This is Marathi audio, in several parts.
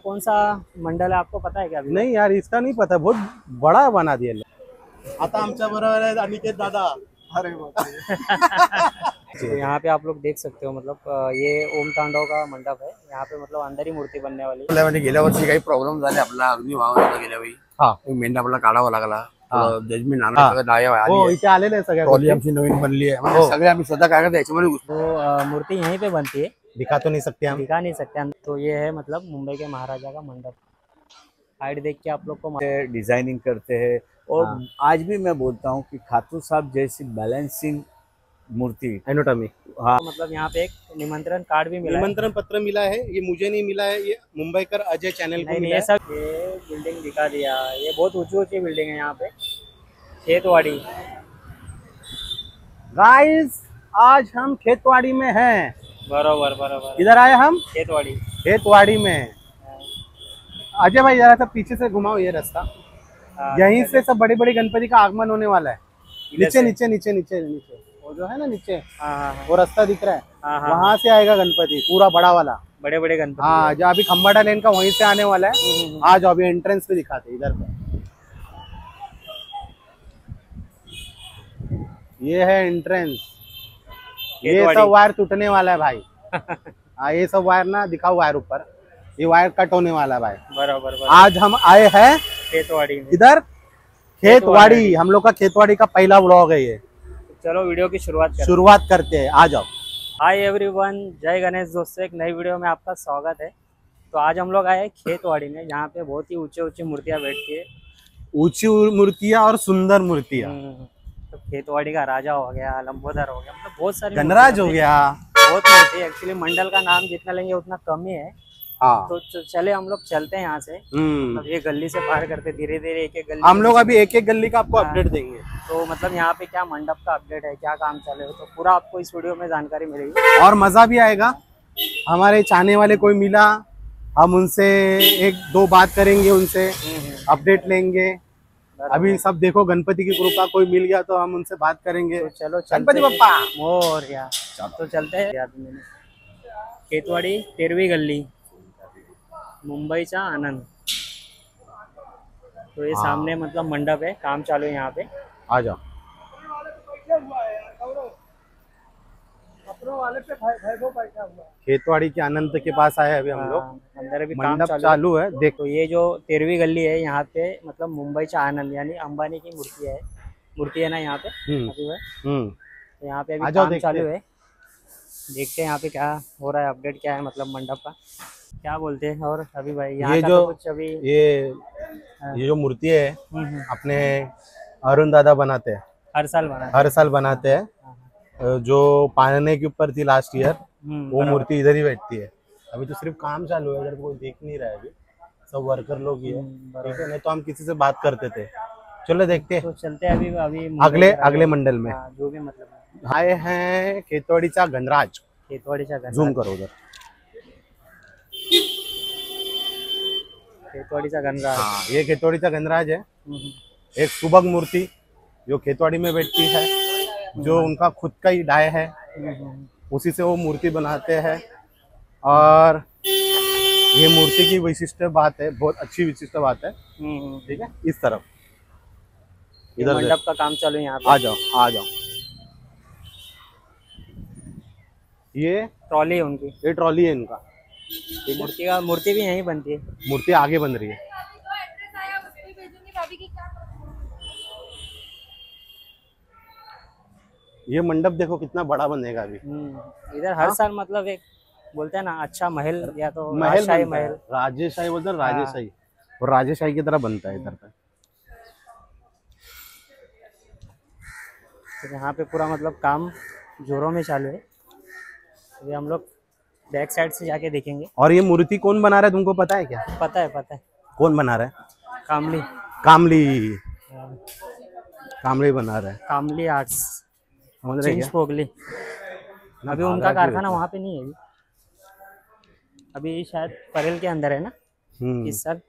कौन सा मंडल है आपको पता है क्या अभी? नहीं यार, इसका नहीं पता, बहुत बड़ा बना दिया। आता आमच्या बरोबर आहे अनिकेत दादा। अरे तो यहाँ पे आप लोग देख सकते हो मतलब ये ओम तांडव का मंडप है। यहाँ पे मतलब अंदर ही मूर्ति बनने वाली है। म्हणजे गेल्या वर्षी काही प्रॉब्लेम झाले, आपला अग्निभाव होता गेल्या वेळी। हा, मेंढा आपला काढावा लागला, जजमेंट हा. आणलं, सगळं डाया हो, आली इथे आलेले आहे सगळ्या ट्रॉली गोष्टी. आमची नवीन बनली आहे, म्हणजे हो. सगळे आम्ही स्वतः काय करतो याच्यामध्ये तो मूर्ति यहीं पे बनती है, दिखा तो नहीं सकते हम. दिखा नहीं सकते हम। तो ये है मतलब मुंबई के महाराजा का मंडप। हाइट देख के आप लोग को डिजाइनिंग करते हैं। और हाँ. आज भी मैं बोलता हूँ कि खाटू साहब जैसी बैलेंसिंग मूर्ति, एनोटॉमी. हाँ, मतलब यहाँ पे एक निमंत्रण कार्ड भी मिला है। निमंत्रण पत्र मिला है, ये मुझे नहीं मिला है, ये मुंबईकर अजय चैनल को नहीं मिला ये है। सब ये बिल्डिंग दिखा दिया। ये बहुत ऊंची ऊंची बिल्डिंग है यहाँ पे। खेतवाड़ी। गाइस, आज हम खेतवाड़ी में हैं. बरोबर बरोबर। इधर आए हम खेतवाड़ी। खेतवाड़ी में. अजय भाई जरा सा पीछे से घुमाओ ये रास्ता. हाँ, यहीं से सब बड़ी बड़ी गणपति का आगमन होने वाला है. इधर नीचे से? नीचे नीचे नीचे नीचे वो जो है ना नीचे, हाँ हाँ वो रास्ता दिख रहा है, हाँ हाँ। वहां से आएगा गणपति पूरा बड़ा वाला. बड़े बड़े गणपति। हाँ, जो अभी खम्बाड़ा लेन का वहीं से आने वाला है. आ जाओ, अभी एंट्रेंस पे दिखाते हैं इधर पे. ये है एंट्रेंस. ये खेतवाड़ी। सब वायर टूटने वाला है भाई. हाँ, ये सब वायर ना दिखाओ, वायर ऊपर ये वायर कट होने वाला है भाई. बराबर बराबर। आज हम आए हैं खेतवाड़ी में। इधर खेतवाड़ी. हम लोग का खेतवाड़ी का पहला व्लॉग है ये. चलो वीडियो की शुरुआत करते हैं। शुरुआत करते हैं, आ जाओ. हाय एवरीवन, जय गणेश दोस्तों, एक नई वीडियो में आपका स्वागत है। तो आज हम लोग आए हैं खेतवाड़ी में, जहाँ पे बहुत ही ऊंचे ऊंचे मूर्तियाँ बैठती है। ऊंची मूर्तियां और सुंदर मूर्तियां. तो खेतवाड़ी का राजा हो गया, लंबोदर हो गया, मतलब बहुत सारी गणराज हो मूर्तियाँ गया. बहुत मूर्ति है। एक्चुअली मंडल का नाम जितना लेंगे उतना कम ही है। हाँ. तो चले हम लोग चलते हैं यहाँ से। अब ये गली से पार करते धीरे धीरे एक एक गली। हम लोग अभी एक एक गली का आपको हाँ. अपडेट देंगे. तो मतलब यहाँ पे क्या मंडप का अपडेट है, क्या काम चले हो, तो पूरा आपको इस वीडियो में जानकारी मिलेगी और मजा भी आएगा. हमारे चाहने वाले कोई मिला, हम उनसे एक दो बात करेंगे, उनसे अपडेट लेंगे. अभी सब देखो, गणपति की कृपा, कोई मिल गया तो हम उनसे बात करेंगे. तो चलो गणपति चलते हैं। बप्पा. मोरया। तो चलते हैं। खेतवाड़ी 13वीं गल्ली, मुंबईचा आनंद। तो ये सामने मतलब मंडप है, काम चालू है यहाँ पे। आ जाओ. खेतवाड़ी के अनंत के पास आए अभी हम लोग. अंदर अभी काम मंडप चालू चालू है. देख, तो ये जो 13वीं गली है यहाँ पे मतलब मुंबईचा आनंद यानी अंबानी की मूर्ति है ना यहाँ पे अभी है। तो यहाँ पे आ अभी जाओ, काम देखते चालू हैं. है। देखते हैं यहाँ पे क्या हो रहा है, अपडेट क्या है मतलब मंडप का, क्या बोलते हैं। और अभी भाई यहाँ ये का जो तो कुछ अभी ये जो मूर्ति है हम्म। अपने अरुण दादा बनाते हैं, हर साल बना है। हर साल बनाते हैं. जो पाने के ऊपर थी लास्ट ईयर, वो बराबर। मूर्ति इधर ही बैठती है. अभी तो सिर्फ काम चालू है, इधर कोई देख नहीं रहा है अभी, सब वर्कर लोग ही है. ठीक है, नहीं तो हम किसी से बात करते थे. चलो देखते हैं तो चलते हैं अभी अभी मुंबई अगले के राजा- अगले मंडल में. हाँ, जो भी मतलब आए हैं खेतवाड़ीचा गणराज. खेतवाड़ीचा गणराज। झूम करो उधर. खेतवाड़ीचा गणराज। हाँ, ये खेतवाड़ीचा गणराज है. हम्म। एक सुबक मूर्ति जो खेतवाड़ी में बैठती है, जो उनका खुद का ही डाय है, उसी से वो मूर्ति बनाते हैं. और ये मूर्ति की विशिष्ट बात है, बहुत अच्छी विशिष्ट बात है. ठीक है, इस तरफ ये इधर मंडप का काम चालू है यहाँ पे। आ जाओ, आ जाओ. ये ट्रॉली है उनकी। ये ट्रॉली है इनका. मूर्ति भी यहीं बनती है। मूर्ति आगे बन रही है. ये मंडप देखो कितना बड़ा बनेगा अभी. इधर हर साल मतलब एक बोलते हैं ना अच्छा महल या तो महल राजशाही बनता है. महल। राजेशाही बोलते हैं, राजेशाही. और राजेशाही की तरह बनता है इधर पे. तो यहाँ पे पूरा मतलब काम जोरों में चालू है। अभी हम लोग बैक साइड से जाके देखेंगे। और ये मूर्ति कौन बना रहा है, तुमको पता है क्या? पता है। कौन बना रहा है? कामली। कामली. कामली बना रहा है. कामली आर्ट्स, समझ रहे चिंच क्या? पोगली। अभी उनका कारखाना वहाँ पे नहीं है अभी शायद परेल के अंदर है ना इस साल।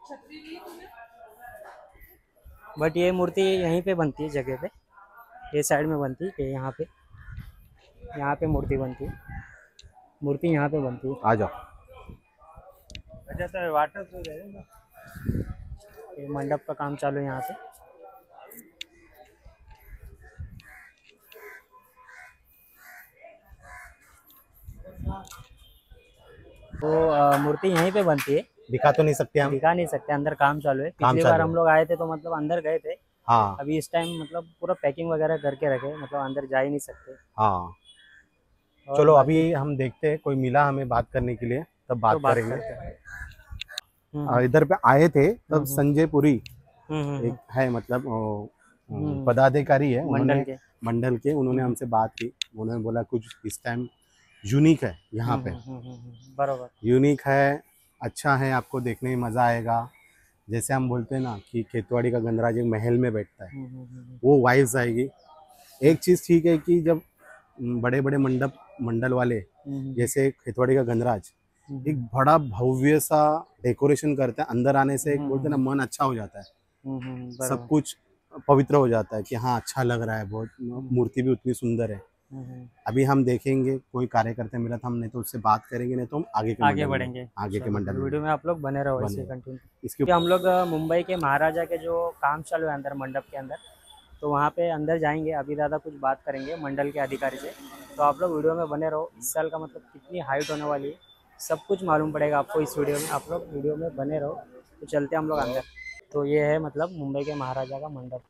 बट ये मूर्ति यहीं पे बनती है जगह पे, ये साइड में बनती है, यहाँ पे मूर्ति बनती है। मूर्ति यहाँ पे बनती है। आ जाओ. अच्छा तो वाटर तो ये मंडप का काम चालू है यहाँ पे। तो मूर्ति यहीं पे बनती है, दिखा तो नहीं सकते हम। दिखा नहीं सकते, अंदर काम चालू है। काम पिछली चालू बार है। हम लोग आए थे तो मतलब अंदर गए थे। हाँ अभी इस टाइम मतलब पूरा पैकिंग वगैरह करके रखे, मतलब अंदर जा ही नहीं सकते। हाँ। और चलो बाकी अभी हम देखते हैं, कोई मिला हमें बात करने के लिए तब बात तो बात करेंगे। करते हैं। इधर पे आए थे तब संजय पुरी हम्म, एक है, मतलब पदाधिकारी है, मंडल उन्होंने के। मंडल के, उन्होंने हमसे बात की। उन्होंने बोला कुछ इस टाइम यूनिक है यहाँ पे, बराबर। यूनिक है, अच्छा है, आपको देखने में मज़ा आएगा। जैसे हम बोलते हैं ना कि खेतवाड़ी का गणराज एक महल में बैठता है, वो वाइब्स आएगी। एक चीज़ ठीक है कि जब बड़े बड़े मंडल वाले जैसे खेतवाड़ी का गणराज एक बड़ा भव्य सा डेकोरेशन करता है, अंदर आने से एक बोलते हैं ना मन अच्छा हो जाता है, सब कुछ पवित्र हो जाता है कि हाँ अच्छा लग रहा है, बहुत मूर्ति भी उतनी सुंदर है। अभी हम देखेंगे कोई कार्यकर्ता मिला था, हम नहीं तो उससे बात करेंगे, नहीं तो हम आगे आगे बढ़ेंगे। आगे के मंडल वीडियो में आप लोग बने रहो बने ऐसे रहो। कंटिन्यू। इसके हम लोग मुंबई के महाराजा के जो काम चालू है अंदर मंडप के अंदर, तो वहाँ पे अंदर जाएंगे। अभी ज़्यादा कुछ बात करेंगे मंडल के अधिकारी से, तो आप लोग वीडियो में बने रहो। इस साल का मतलब कितनी हाइट होने वाली है सब कुछ मालूम पड़ेगा आपको इस वीडियो में। आप लोग वीडियो में बने रहो। तो चलते हैं हम लोग अंदर। तो ये है मतलब मुंबई के महाराजा का मंडप।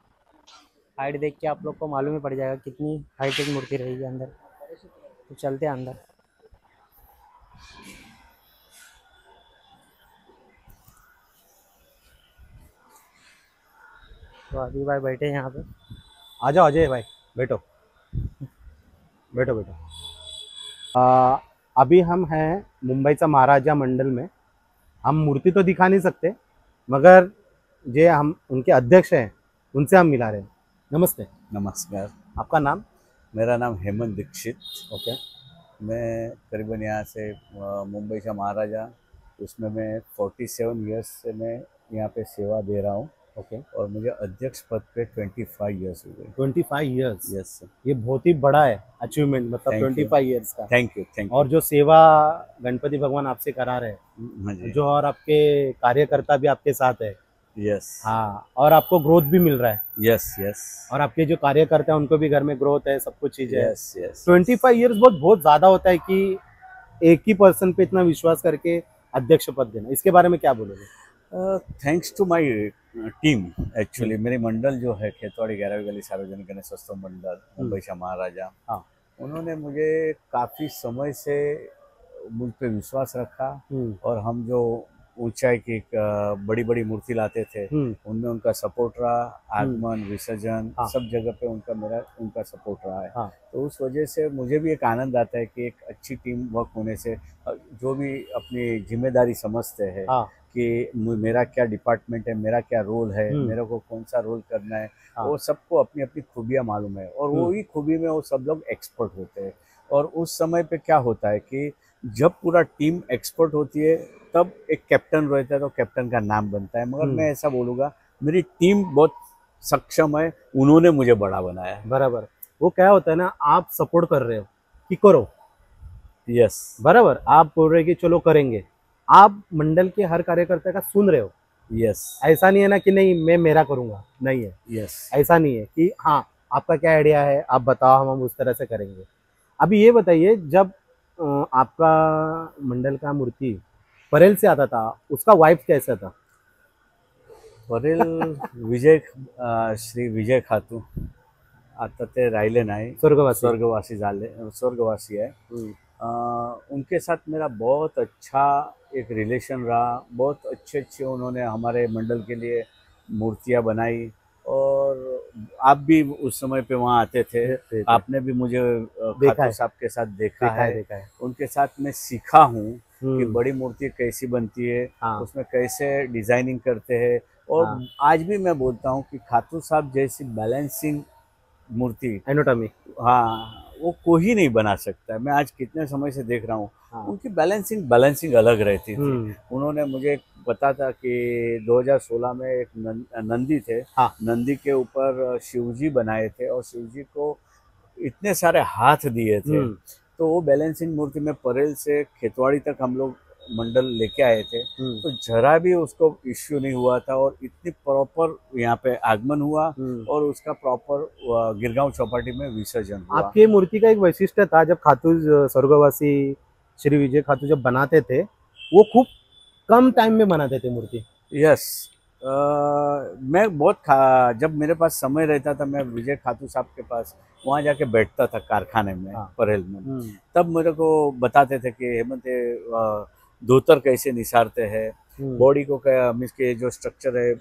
हाइट देख के आप लोग को मालूम ही पड़ जाएगा कितनी हाइट की मूर्ति रहेगी अंदर। तो चलते हैं अंदर। तो अभी भाई बैठे हैं यहाँ पे। आ जाओ अजय भाई, बैठो बैठो बैठो। अभी हम हैं मुंबईचा महाराजा मंडल में। हम मूर्ति तो दिखा नहीं सकते, मगर जे हम उनके अध्यक्ष हैं उनसे हम मिला रहे हैं। नमस्ते। नमस्कार, आपका नाम? मेरा नाम हेमंत दीक्षित। ओके। मैं करीबन यहाँ से मुंबई का महाराजा, उसमें मैं 47 ईयर्स से मैं यहाँ पे सेवा दे रहा हूँ। ओके। और मुझे अध्यक्ष पद पे 25 ईयर्स हो गए। 25 ईयर्स? Yes sir. ये बहुत ही बड़ा है अचीवमेंट, मतलब Thank you. 25 ईयर्स का। Thank you. और जो सेवा गणपति भगवान आपसे करा रहे हैं, हाँ जी। जो और आपके कार्यकर्ता भी आपके साथ है। यस। हाँ, और आपको ग्रोथ भी मिल रहा है। यस। और आपके जो कार्यकर्ता हैं उनको भी घर में ग्रोथ है, सब कुछ चीजें है। यस। 25 ईयर्स बहुत ज्यादा होता है कि एक ही पर्सन पे इतना विश्वास करके अध्यक्ष पद देना। इसके बारे में क्या बोलोगे? Thanks to my team actually. मेरी मंडल जो है खेतवाड़ी 11वीं गली सार्वजनिक गणेशोत्सव मंडल मुंबई का महाराजा, हाँ। उन्होंने मुझे काफ़ी समय से मुझ पे विश्वास रखा। और हम जो ऊंचाई की बड़ी बड़ी मूर्ति लाते थे, उनमें उनका सपोर्ट रहा। आगमन, विसर्जन, हाँ। सब जगह पे उनका सपोर्ट रहा है। हाँ। तो उस वजह से मुझे भी एक आनंद आता है कि एक अच्छी टीम वर्क होने से जो भी अपनी जिम्मेदारी समझते हैं, हाँ। कि मेरा क्या डिपार्टमेंट है, मेरा क्या रोल है, मेरे को कौन सा रोल करना है, हाँ। वो सबको अपनी अपनी खूबियाँ मालूम है। और वही खूबी में वो सब लोग एक्सपर्ट होते हैं। और उस समय पे क्या होता है कि जब पूरा टीम एक्सपर्ट होती है तब एक कैप्टन रहता है, तो कैप्टन का नाम बनता है। मगर मैं ऐसा बोलूँगा, मेरी टीम बहुत सक्षम है, उन्होंने मुझे बड़ा बनाया है। बराबर। वो क्या होता है ना, आप सपोर्ट कर रहे हो कि करो, यस। बराबर, आप बोल रहे हो कि चलो करेंगे, आप मंडल के हर कार्यकर्ता का सुन रहे हो। यस। ऐसा नहीं है ना कि नहीं मैं मेरा करूंगा, नहीं है। यस। ऐसा नहीं है कि हाँ आपका क्या आइडिया है आप बताओ, हम उस तरह से करेंगे। अभी ये बताइए, जब आपका मंडल का मूर्ति परेल से आता था, उसका वाइब कैसा था? परेल श्री विजय खातू आता ते राहिले नाही, स्वर्गवासी है। उनके साथ मेरा बहुत अच्छा एक रिलेशन रहा। बहुत अच्छे उन्होंने हमारे मंडल के लिए मूर्तियां बनाई। और आप भी उस समय पे वहाँ आते थे, आपने भी मुझे खातू साहब के साथ देखा है। उनके साथ मैं सीखा हूँ कि बड़ी मूर्ति कैसी बनती है, उसमें कैसे डिजाइनिंग करते हैं। और आज भी मैं बोलता हूँ कि खातू साहब जैसी बैलेंसिंग मूर्ति, एनाटॉमी, हाँ, वो कोई नहीं बना सकता। मैं आज कितने समय से देख रहा हूँ, उनकी बैलेंसिंग अलग रहती थी। उन्होंने मुझे पता था कि 2016 में एक नंदी थे, नंदी के ऊपर शिवजी बनाए थे और शिवजी को इतने सारे हाथ दिए थे। तो वो बैलेंसिंग मूर्ति में परेल से खेतवाड़ी तक हम लोग मंडल लेके आए थे, तो जरा भी उसको इश्यू नहीं हुआ था और इतनी प्रॉपर यहाँ पे आगमन हुआ और उसका प्रॉपर गिरगांव चौपाटी में विसर्जन हुआ। आपकी मूर्ति का एक वैशिष्ट्य था, जब खातू स्वर्गवासी श्री विजय खातू जब बनाते थे, वो खूब कम टाइम में बनाते थे मूर्ति। यस, मैं जब मेरे पास समय रहता था मैं विजय खातू साहब के पास वहाँ जाके बैठता था कारखाने में, परेल में। तब मेरे को बताते थे कि हेमंत धोतर कैसे निसारते हैं, बॉडी को क्या मीन्स के जो स्ट्रक्चर है,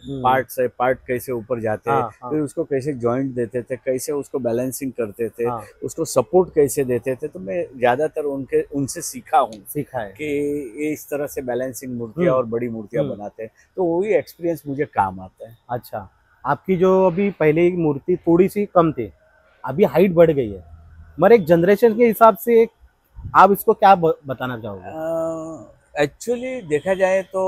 पार्ट कैसे ऊपर जाते हैं, फिर उसको कैसे जॉइंट देते थे, कैसे उसको बैलेंसिंग करते थे, उसको सपोर्ट कैसे देते थे। तो मैं ज्यादातर उनसे सीखा है कि ये इस तरह से बैलेंसिंग मूर्तियाँ और बड़ी मूर्तियाँ बनाते हैं, तो वही एक्सपीरियंस मुझे काम आता है। अच्छा, आपकी जो अभी पहले की मूर्ति थोड़ी सी कम थी, अभी हाइट बढ़ गई है, मगर एक जनरेशन के हिसाब से आप इसको क्या बताना चाहोगे? एक्चुअली देखा जाए तो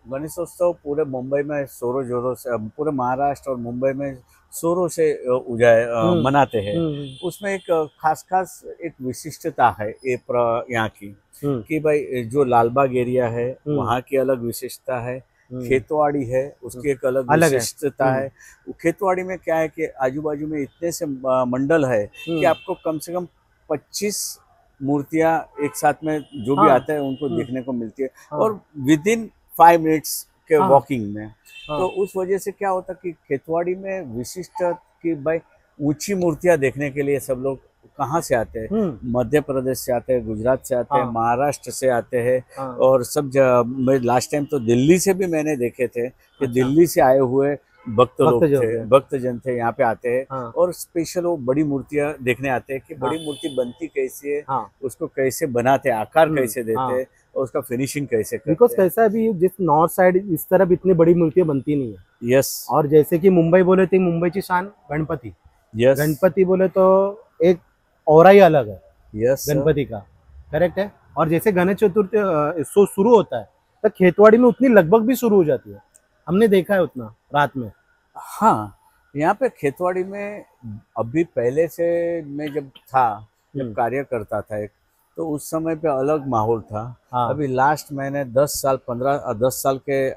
गणेशोत्सव पूरे मुंबई में जोरों जोरों से, पूरे महाराष्ट्र और मुंबई में जोरों से मनाते हैं। उसमें एक खास एक विशिष्टता है यहाँ की, कि भाई जो लालबाग एरिया है वहाँ की अलग विशेषता है, खेतवाड़ी है उसकी एक अलग विशिष्टता है। खेतवाड़ी में क्या है कि आजू बाजू में इतने से मंडल है कि आपको कम से कम 25 मूर्तियां एक साथ में जो भी आते हैं उनको देखने को मिलती है, और विदिन 5 मिनट्स के वॉकिंग में। तो उस वजह से क्या होता कि खेतवाड़ी में विशिष्ट कि भाई ऊंची मूर्तियां देखने के लिए सब लोग कहाँ से आते हैं, मध्य प्रदेश से आते हैं, गुजरात से आते हैं, महाराष्ट्र से आते हैं, और सब मैं लास्ट टाइम तो दिल्ली से भी मैंने देखे थे कि दिल्ली से आए हुए भक्तजन थे यहाँ पे आते हैं, और स्पेशल वो बड़ी मूर्तियां देखने आते हैं कि बड़ी मूर्ति बनती कैसी है, उसको कैसे बनाते हैं, आकार कैसे देते हैं, और उसका फिनिशिंग कैसे करते हैं। बिकॉज कैसा अभी जिस नॉर्थ साइड इस तरफ इतनी बड़ी मूर्तियां बनती नहीं है। यस, और जैसे कि मुंबई बोले तो मुंबई की शान गणपति। यस, गणपति बोले तो एक ऑरा ही अलग है। यस, गणपति का करेक्ट है। और जैसे गणेश चतुर्थी शुरू होता है तो खेतवाड़ी में उतनी लगभग भी शुरू हो जाती है, हमने देखा है उतना रात में। हाँ, यहाँ पे खेतवाड़ी में अभी पहले से मैं जब कार्य करता था तो उस समय पे अलग माहौल था। अभी लास्ट मैंने 10 साल के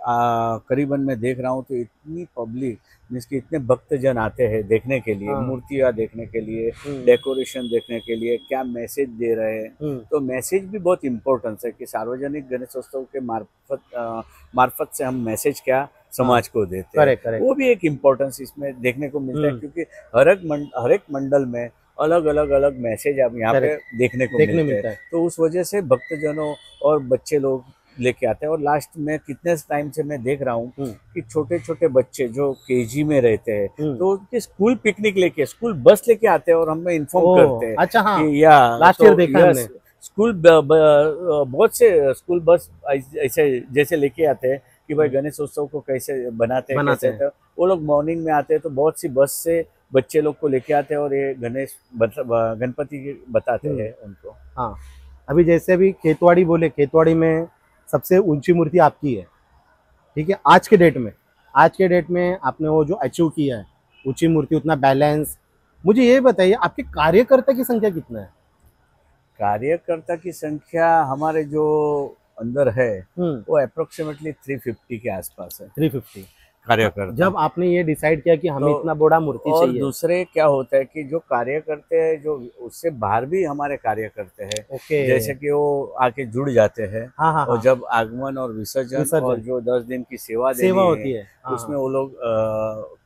करीबन मैं देख रहा हूँ तो इतनी पब्लिक जिसके इतने भक्तजन आते हैं देखने के लिए, मूर्तियाँ देखने के लिए, डेकोरेशन देखने के लिए, क्या मैसेज दे रहे हैं। तो मैसेज भी बहुत इम्पोर्टेंस है कि सार्वजनिक गणेशोत्सव के मार्फत से हम मैसेज क्या समाज को देते हैं, वो भी एक इम्पोर्टेंस इसमें देखने को मिलता है, क्योंकि हर एक मंडल में अलग अलग मैसेज आप यहाँ पे देखने को मिलते हैं। तो उस वजह से भक्तजनों और बच्चे लोग लेके आते हैं। और लास्ट में कितने टाइम से मैं देख रहा हूँ कि छोटे छोटे बच्चे जो केजी में रहते हैं तो उनके स्कूल पिकनिक लेके, स्कूल बस लेके आते हैं और हमें इन्फॉर्म करते हैं। अच्छा, हाँ, कि या लास्ट ईयर देखा हमने। स्कूल बहुत से स्कूल बस ऐसे जैसे लेके आते हैं कि भाई गणेशोत्सव को कैसे बनाते हैं। तो वो लोग मॉर्निंग में आते हैं तो बहुत सी बस से बच्चे लोग को लेके आते हैं और ये गणपति बताते हैं उनको। हाँ, अभी जैसे अभी खेतवाड़ी बोले, खेतवाड़ी में सबसे ऊंची मूर्ति आपकी है, ठीक है। आज के डेट में आपने वो जो अचीव किया है ऊंची मूर्ति, उतना बैलेंस, मुझे ये बताइए आपके कार्यकर्ता की संख्या कितना है? कार्यकर्ता की संख्या हमारे जो अंदर है वो अप्रोक्सीमेटली 350 के आसपास है। 350 कार्यकर्ता। जब आपने ये डिसाइड किया कि हमें इतना बड़ा मूर्ति चाहिए, दूसरे क्या होता है कि जो कार्य करते हैं, जो उससे बाहर भी हमारे कार्य करते हैं, जैसे कि वो आके जुड़ जाते हैं। और जब आगमन और विसर्जन और जो 10 दिन की सेवा होती है उसमें वो लोग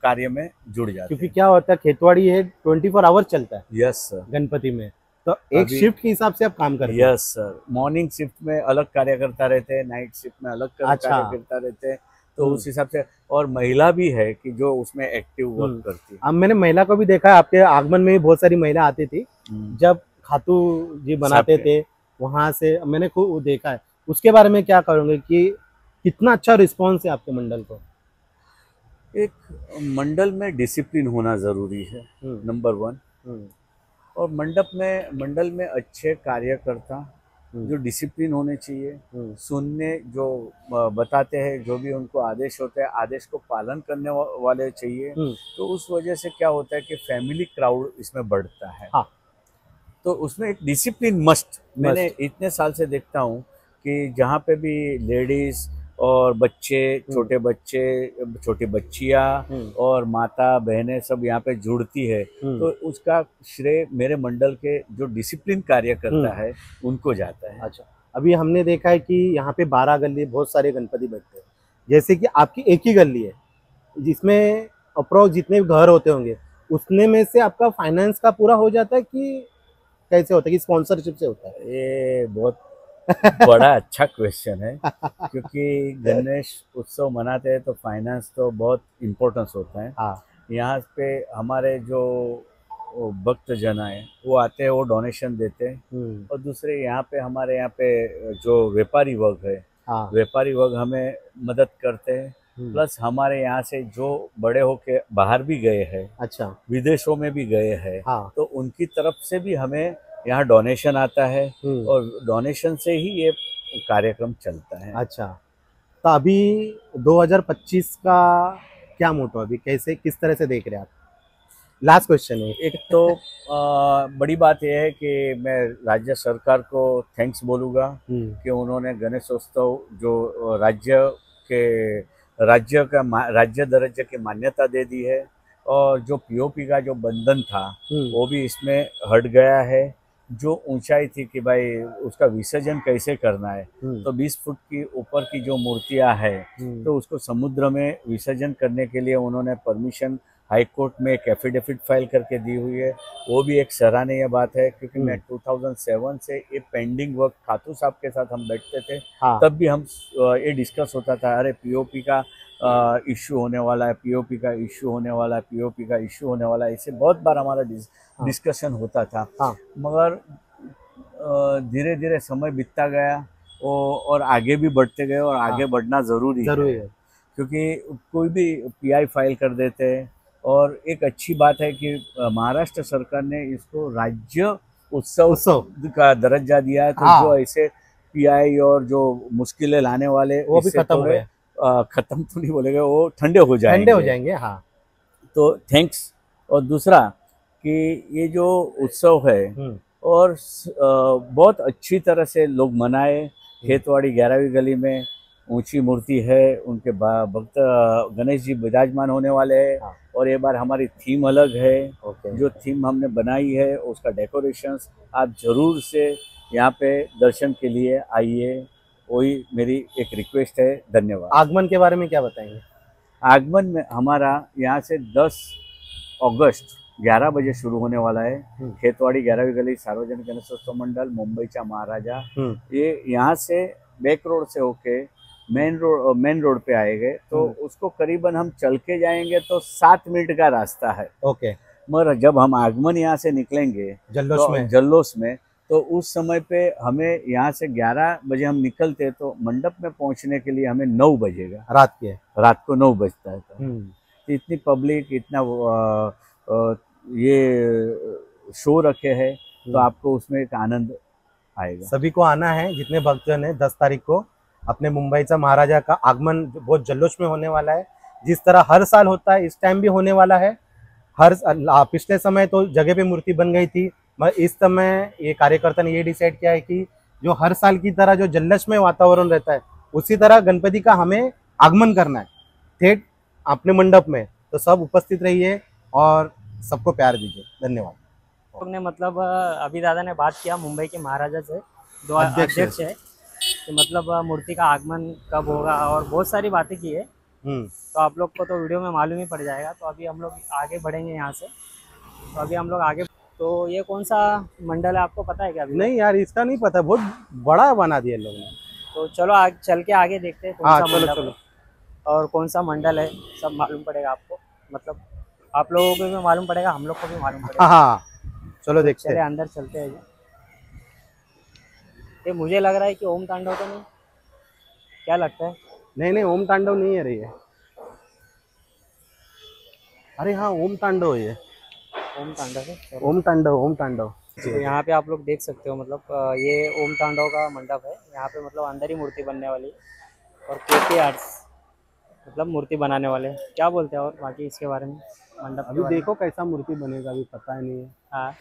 कार्य में जुड़ जाते हैं। क्योंकि क्या होता है खेतवाड़ी है 24 आवर चलता है। Yes sir. गणपति में तो एक शिफ्ट के हिसाब से आप काम करते हैं? Yes sir. मॉर्निंग शिफ्ट में अलग कार्यकर्ता रहते हैं, नाइट शिफ्ट में अलग कार्यकर्ता रहते हैं, तो उस हिसाब से। और महिला भी है कि जो उसमें एक्टिव वर्क करती है। अब मैंने महिला को भी देखा है, आपके आगमन में भी बहुत सारी महिला आती थी जब खातू जी बनाते थे, वहां से मैंने खूब देखा है। उसके बारे में क्या करोगे कि कितना अच्छा रिस्पॉन्स है आपके मंडल को? एक मंडल में डिसिप्लिन होना जरूरी है, नंबर 1। और मंडल में अच्छे कार्यकर्ता जो डिसिप्लिन होने चाहिए, सुनने जो बताते हैं, जो भी उनको आदेश होते हैं, आदेश को पालन करने वाले चाहिए। तो उस वजह से क्या होता है कि फैमिली क्राउड इसमें बढ़ता है। तो उसमें एक डिसिप्लिन मस्ट। मैंने इतने साल से देखता हूँ कि जहाँ पे भी लेडीज और बच्चे, छोटे बच्चे, छोटी बच्चियाँ और माता बहनें सब यहाँ पे जुड़ती है, तो उसका श्रेय मेरे मंडल के जो डिसिप्लिन कार्य करता है उनको जाता है। अच्छा, अभी हमने देखा है कि यहाँ पे 12 गली बहुत सारे गणपति बैठते हैं, जैसे कि आपकी एक ही गली है जिसमें अप्रोक्स जितने भी घर होते होंगे उतने में से आपका फाइनेंस का पूरा हो जाता है कि कैसे होता है, कि स्पॉन्सरशिप से होता है? ये बहुत बड़ा अच्छा क्वेश्चन है, क्योंकि गणेश उत्सव मनाते हैं तो फाइनेंस तो बहुत इम्पोर्टेंस होता है। हाँ, यहाँ पे हमारे जो भक्त जन है वो आते हैं, वो डोनेशन देते हैं, और दूसरे यहाँ पे हमारे यहाँ पे जो व्यापारी वर्ग है, हाँ, व्यापारी वर्ग हमें मदद करते हैं। प्लस हमारे यहाँ से जो बड़े होके बाहर भी गए हैं, अच्छा, विदेशों में भी गए हैं, हाँ, तो उनकी तरफ से भी हमें यहाँ डोनेशन आता है, और डोनेशन से ही ये कार्यक्रम चलता है। अच्छा। तो अभी 2025 का क्या मोटो, अभी कैसे किस तरह से देख रहे हैं आप? लास्ट क्वेश्चन है। एक तो बड़ी बात यह है कि मैं राज्य सरकार को थैंक्स बोलूँगा कि उन्होंने गणेशोत्सव जो राज्य दर्जे की मान्यता दे दी है, और जो पीओपी का जो बंधन था वो भी इसमें हट गया है। जो ऊंचाई थी कि भाई उसका विसर्जन कैसे करना है, तो 20 फुट की ऊपर की जो मूर्तियां हैं तो उसको समुद्र में विसर्जन करने के लिए उन्होंने परमिशन हाई कोर्ट में एक एफिडेविट फाइल करके दी हुई है। वो भी एक सराहनीय बात है, क्योंकि मैं 2007 से ये पेंडिंग वर्क खातू साहब के साथ हम बैठते थे, तब भी हम ये डिस्कस होता था, अरे पीओपी का इश्यू होने वाला है, पीओपी का इश्यू होने वाला है, पीओपी का इश्यू होने वाला है, इससे बहुत बार हमारा डिस्कशन होता था। मगर धीरे धीरे समय बीतता गया और आगे भी बढ़ते गए, और आगे बढ़ना ज़रूरी है, क्योंकि कोई भी पीआई फाइल कर देते हैं। और एक अच्छी बात है कि महाराष्ट्र सरकार ने इसको राज्य उत्सव का दर्जा दिया है, तो जो ऐसे पीआई और जो मुश्किलें लाने वाले वो भी खत्म हो गए। खत्म तो नहीं बोलेगा, वो ठंडे हो जाएंगे। हाँ, तो थैंक्स। और दूसरा कि ये जो उत्सव है और बहुत अच्छी तरह से लोग मनाए। खेतवाड़ी 11वीं गली में ऊंची मूर्ति है, उनके भक्त गणेश जी विराजमान होने वाले हैं। और ये बार हमारी थीम अलग है। जो थीम हमने बनाई है उसका डेकोरेशंस आप जरूर से यहाँ पे दर्शन के लिए आइए, वही मेरी एक रिक्वेस्ट है। धन्यवाद। आगमन के बारे में क्या बताएंगे? आगमन में हमारा यहाँ से 10 अगस्त 11 बजे शुरू होने वाला है। खेतवाड़ी 11वीं गली सार्वजनिक गणेशोत्सव मंडल मुंबईचा महाराजा, ये यहाँ से बैक रोड से होके मेन रोड पे आएंगे, तो उसको करीबन हम चल के जाएंगे तो 7 मिनट का रास्ता है। मगर जब हम आगमन यहाँ से निकलेंगे जल्लोष में, तो उस समय पे हमें यहाँ से 11 बजे हम निकलते, तो मंडप में पहुँचने के लिए हमें 9 बजेगा। रात को 9 बजता है। तो इतनी पब्लिक, इतना ये शो रखे हैं, तो आपको उसमें एक आनंद आएगा। सभी को आना है, जितने भक्तजन है। 10 तारीख को अपने मुंबईचा महाराजा का आगमन बहुत जल्लोष में होने वाला है, जिस तरह हर साल होता है इस टाइम भी होने वाला है। पिछले समय तो जगह पे मूर्ति बन गई थी, मगर इस समय ये कार्यकर्ता ने ये डिसाइड किया है कि जो हर साल की तरह जो जल्लोषमय वातावरण रहता है उसी तरह गणपति का हमें आगमन करना है ठेठ अपने मंडप में। तो सब उपस्थित रहिए और सबको प्यार दीजिए। धन्यवाद। ने मतलब अभी दादा ने बात किया मुंबई के महाराजा से, जो अध्यक्ष है, कि मतलब मूर्ति का आगमन कब होगा, और बहुत सारी बातें की है। तो आप लोग को तो वीडियो में मालूम ही पड़ जाएगा। तो अभी हम लोग आगे बढ़ेंगे यहाँ से। तो अभी हम लोग आगे, तो ये कौन सा मंडल है आपको पता है क्या? अभी नहीं यार, इसका नहीं पता, बहुत बड़ा बना दिया लोगों ने। तो चलो चल के आगे देखते हैं कौन सा मंडल और कौन सा मंडल है, सब मालूम पड़ेगा आपको। मतलब आप लोगों को भी मालूम पड़ेगा, हम लोग को भी मालूम पड़ेगा। हाँ, चलो देखते हैं। अंदर चलते हैं। ये मुझे लग रहा है कि ओम तांडव तो नहीं, क्या लगता है? नहीं, ओम तांडव नहीं है रही है। अरे हाँ, ओम तांडव है ये। ओम तांडव है। ओम तांडव। तो यहाँ पे आप लोग देख सकते हो, मतलब ये ओम तांडव का मंडप है। यहाँ पे मतलब अंदर ही मूर्ति बनने वाली है, और केपी आर्ट्स मतलब मूर्ति बनाने वाले। क्या बोलते हैं और बाकी इसके बारे में मंडप? अभी देखो कैसा मूर्ति बनेगा, अभी पता ही नहीं है। हाँ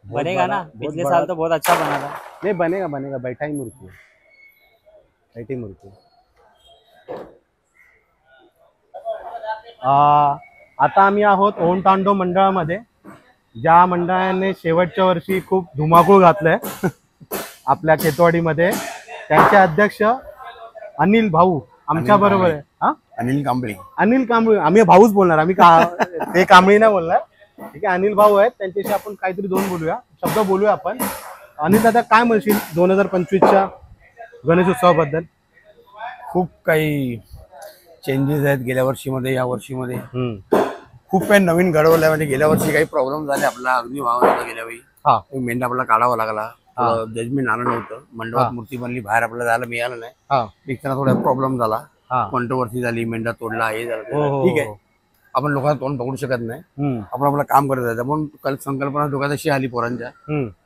बनेगा ना, पिछले साल तो बहुत अच्छा बना था। नहीं बनेगा बनेगा, बैठा ही मूर्ती है, बैठी मूर्ती आहे. आता आम्ही आहोत ओम तांडव मंडळामध्ये, ज्या मंडळाने शेवटच्या वर्षी खूप धुमाकूळ घातलंय आपल्या खेतवाडीमध्ये. त्यांचे अध्यक्ष अनिल भाऊ आमच्या बरोबर आहे. हा, अनिल कांबळे. अनिल कांबळे, आम्ही भाऊच बोलणार, आम्ही ते कांबळे नाही बोलणार. ठीक आहे, अनिल भाऊ आहेत, त्यांच्याशी आपण काहीतरी शब्द बोलूया आपण. अनिल दादा, काय म्हणशील 2025च्या गणेश उत्सवाबद्दल? खूप काही चेंजेस आहेत गेल्या वर्षीमध्ये, या वर्षीमध्ये खूप काही नवीन घडवलंय. म्हणजे गेल्या वर्षी काही प्रॉब्लेम झाले, आपला अग्नी वाहन होता गेल्या वेळी. हा, मेंढा आपला काढावा लागला, जजमेंट आलं नव्हतं, मंडपात मूर्ती बनली, बाहेर आपल्याला जायला मिळालं नाही. हा, विकताना थोडा प्रॉब्लेम झाला, हा, कॉन्ट्रोवर्सी झाली, मेंढा तोडला, हे झालं. हो, ठीक आहे, आपण लोकांना तोंड पकडू शकत नाही, आपण आपलं काम करत आहे. म्हणून काल संकल्पना डोक्यात अशी आली पोरांच्या,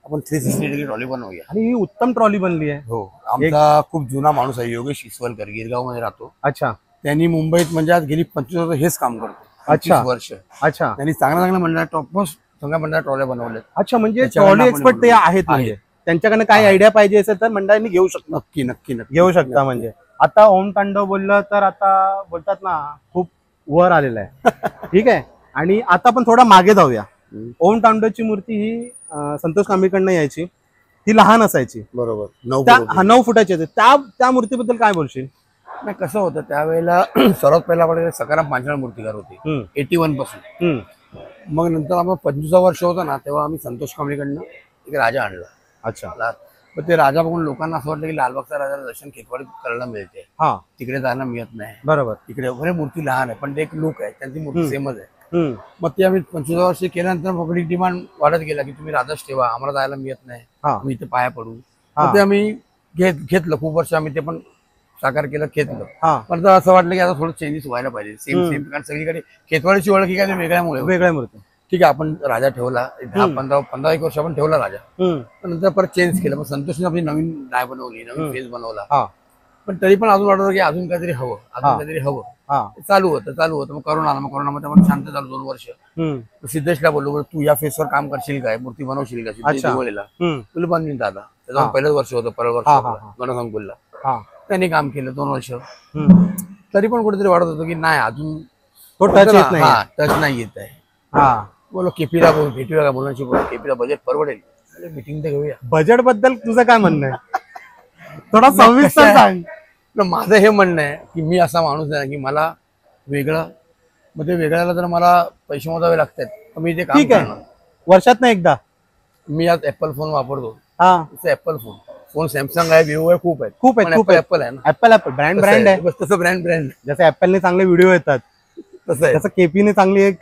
आपण 360 डिग्री ट्रॉली बनवूया. आणि ही उत्तम ट्रॉली बनली आहे. हो, आमचा खूप जुना माणूस आहे योगेश इसवलकर, गिरगाव मध्ये राहतो. अच्छा, त्यांनी मुंबईत म्हणजे आज गेली 25 वर्ष हेच काम करतो. अच्छा. 25 वर्ष. अच्छा, त्यांनी चांगल्या मंडळात टॉप सगळ्या मंडळात ट्रॉल्या बनवल्यात. अच्छा, म्हणजे त्याच्याकडनं ट्रॉली आपण एक्सपर्ट ते आहेत, म्हणजे त्यांच्याकडे काही आयडिया पाहिजे असेल तर मंडळांनी घेऊ शकतो. नक्की नक्की नक्की घेऊ शकता. म्हणजे आता ओम तांडव बोललं तर आता बोलतात ना, खूप वर आलेला आहे. ठीक आहे, आणि आता आपण थोडा मागे जाऊया. ओम तांडवची मूर्ती ही संतोष कांबळेकडनं यायची, ती लहान असायची. बरोबर, 9 फुटाची होती. त्या मूर्तीबद्दल काय बोलशील? नाही, कसं होतं त्यावेळेला सर्वात पहिला आपण सकाराम पांचाळ मूर्तीकार होते 81 पासून. मग नंतर आम्हाला 25 वर्ष होतं ना, तेव्हा आम्ही संतोष कांबळेकडनं एक राजा आणला. अच्छा, मग ते राजा बघून लोकांना असं वाटलं की लालबागचा राजाला दर्शन खेतवाडीत करायला मिळते, हा, तिकडे जायला मिळत नाही. बरोबर. तिकडे बरे मूर्ती लहान आहे, पण ते एक लुक आहे, त्यांची मूर्ती सेमच आहे. मग ते आम्ही 25 वर्ष केल्यानंतर पब्लिक डिमांड वाढत गेला की तुम्ही राजाच ठेवा, आम्हाला जायला मिळत नाही, आम्ही इथे पाया पडू. मग ते आम्ही घेतलं, खूप वर्ष आम्ही ते पण साकार केलं, घेतलं. पण तर असं वाटलं की आता थोडं चेंजेस व्हायला पाहिजे. सेम कारण सगळीकडे खेतवाडीची ओळख ही काय वेगळ्या मूर्ती. ठीक आहे, आपण राजा ठेवला, 10-15 वर्ष आपण ठेवला राजा, पण नंतर परत चेंज केलं. मग संतोषने आपली नवीन डाय बनवली, नवीन फेस बनवला. पण तरी पण अजून वाटत की अजून काहीतरी हवं. चालू होतं. मग करोनामध्ये आपण शांत झालो 2 वर्ष. सिद्धेशला बोललो, तू या फेसवर काम करशील काय, मूर्ती बनवशील का? सिद्धेश दिवाळीला तुला बनवीन दादा. त्याचं पहिलंच वर्ष होतं, परवा वर्ष गणसंकुलला. त्यांनी काम केलं 2 वर्ष. तरी पण कुठेतरी वाटत होतं की नाही, अजून टच नाही येत आहे. बोलो केपीला भेटूया का, मुलांशी बोल, केपीला बजेट परवडेल, मीटिंग तर घेऊया. बजेट बद्दल तुझं काय म्हणणं आहे? थोडा सविस्तर सांग. माझं हे म्हणणं आहे की मी असा माणूस आहे की मला वेगळं, मग ते वेगळ्याला जर मला पैसे मोजावे लागतात तर मी ते काम करणार. वर्षात नाही एकदा. मी आज ऍपल फोन वापरतो. ऍपल फोन सॅमसंग आहे, विवो आहे, खूप आहे. ऍपल आहे ना, ऍपल ब्रँड आहे. तसं ब्रँड जसं ऍपलने चांगले व्हिडिओ येतात, तसं आहे. तसं केपीने चांगली एक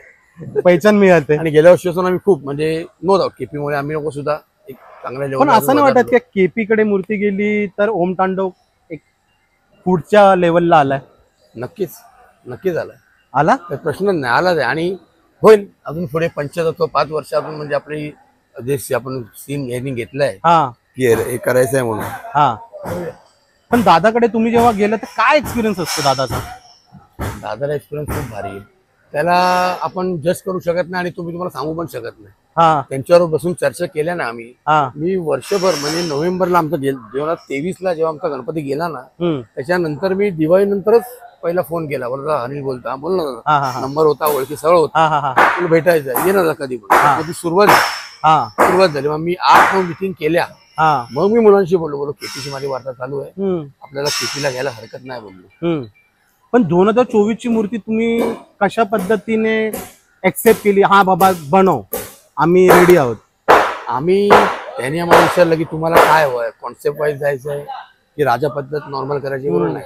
पैचान मिळते. आणि गेल्या वर्षी असून आम्ही खूप म्हणजे नो डाऊट केपीमुळे आम्ही लोक सुद्धा एक चांगल्या लेवल. पण असं नाही वाटत की केपी कडे मूर्ती गेली तर ओम तांडव एक पुढच्या लेवलला आलाय? नक्कीच आला, प्रश्न नाही, आलाच आहे आणि होईल अजून पुढे 5 वर्ष अजून. म्हणजे आपली जे आपण सीन यांनी घेतलाय हे करायचं आहे म्हणून. पण दादाकडे तुम्ही जेव्हा गेलं तर काय एक्सपिरियन्स असतो दादाचा? दादाला एक्सपिरियन्स खूप भारी आहे. त्याला आपण जज करू शकत नाही आणि तुम्हाला सांगू पण शकत नाही. त्यांच्यावर बसून चर्चा केल्या ना आम्ही. मी वर्षभर म्हणजे नोव्हेंबरला आमचा 2023ला जेव्हा आमचा गणपती गेला ना, त्याच्यानंतर मी दिवाळीनंतरच पहिला फोन केला, बोलला अनिल बोलता, बोल ना, नंबर होता, ओळखी सगळं होता, तुला भेटायचं ये ना कधी पण. ती सुरुवात झाली. मग मी 8-9 मीटिंग केल्या. मग मी मुलांशी बोललो केपीची माझी वार्ता चालू आहे, आपल्याला केपीला घ्यायला हरकत नाही बोललो. पण 2024 ची मूर्ती तुम्ही कशा पद्धतीने एक्सेप्ट केली? हा बाबा बनव, आम्ही रेडी आहोत. त्यांनी आम्हाला विचारलं की तुम्हाला काय हवंय, कॉन्सेप्ट वाईज जायचं आहे की राजा पद्धत नॉर्मल करायची? म्हणून नाही,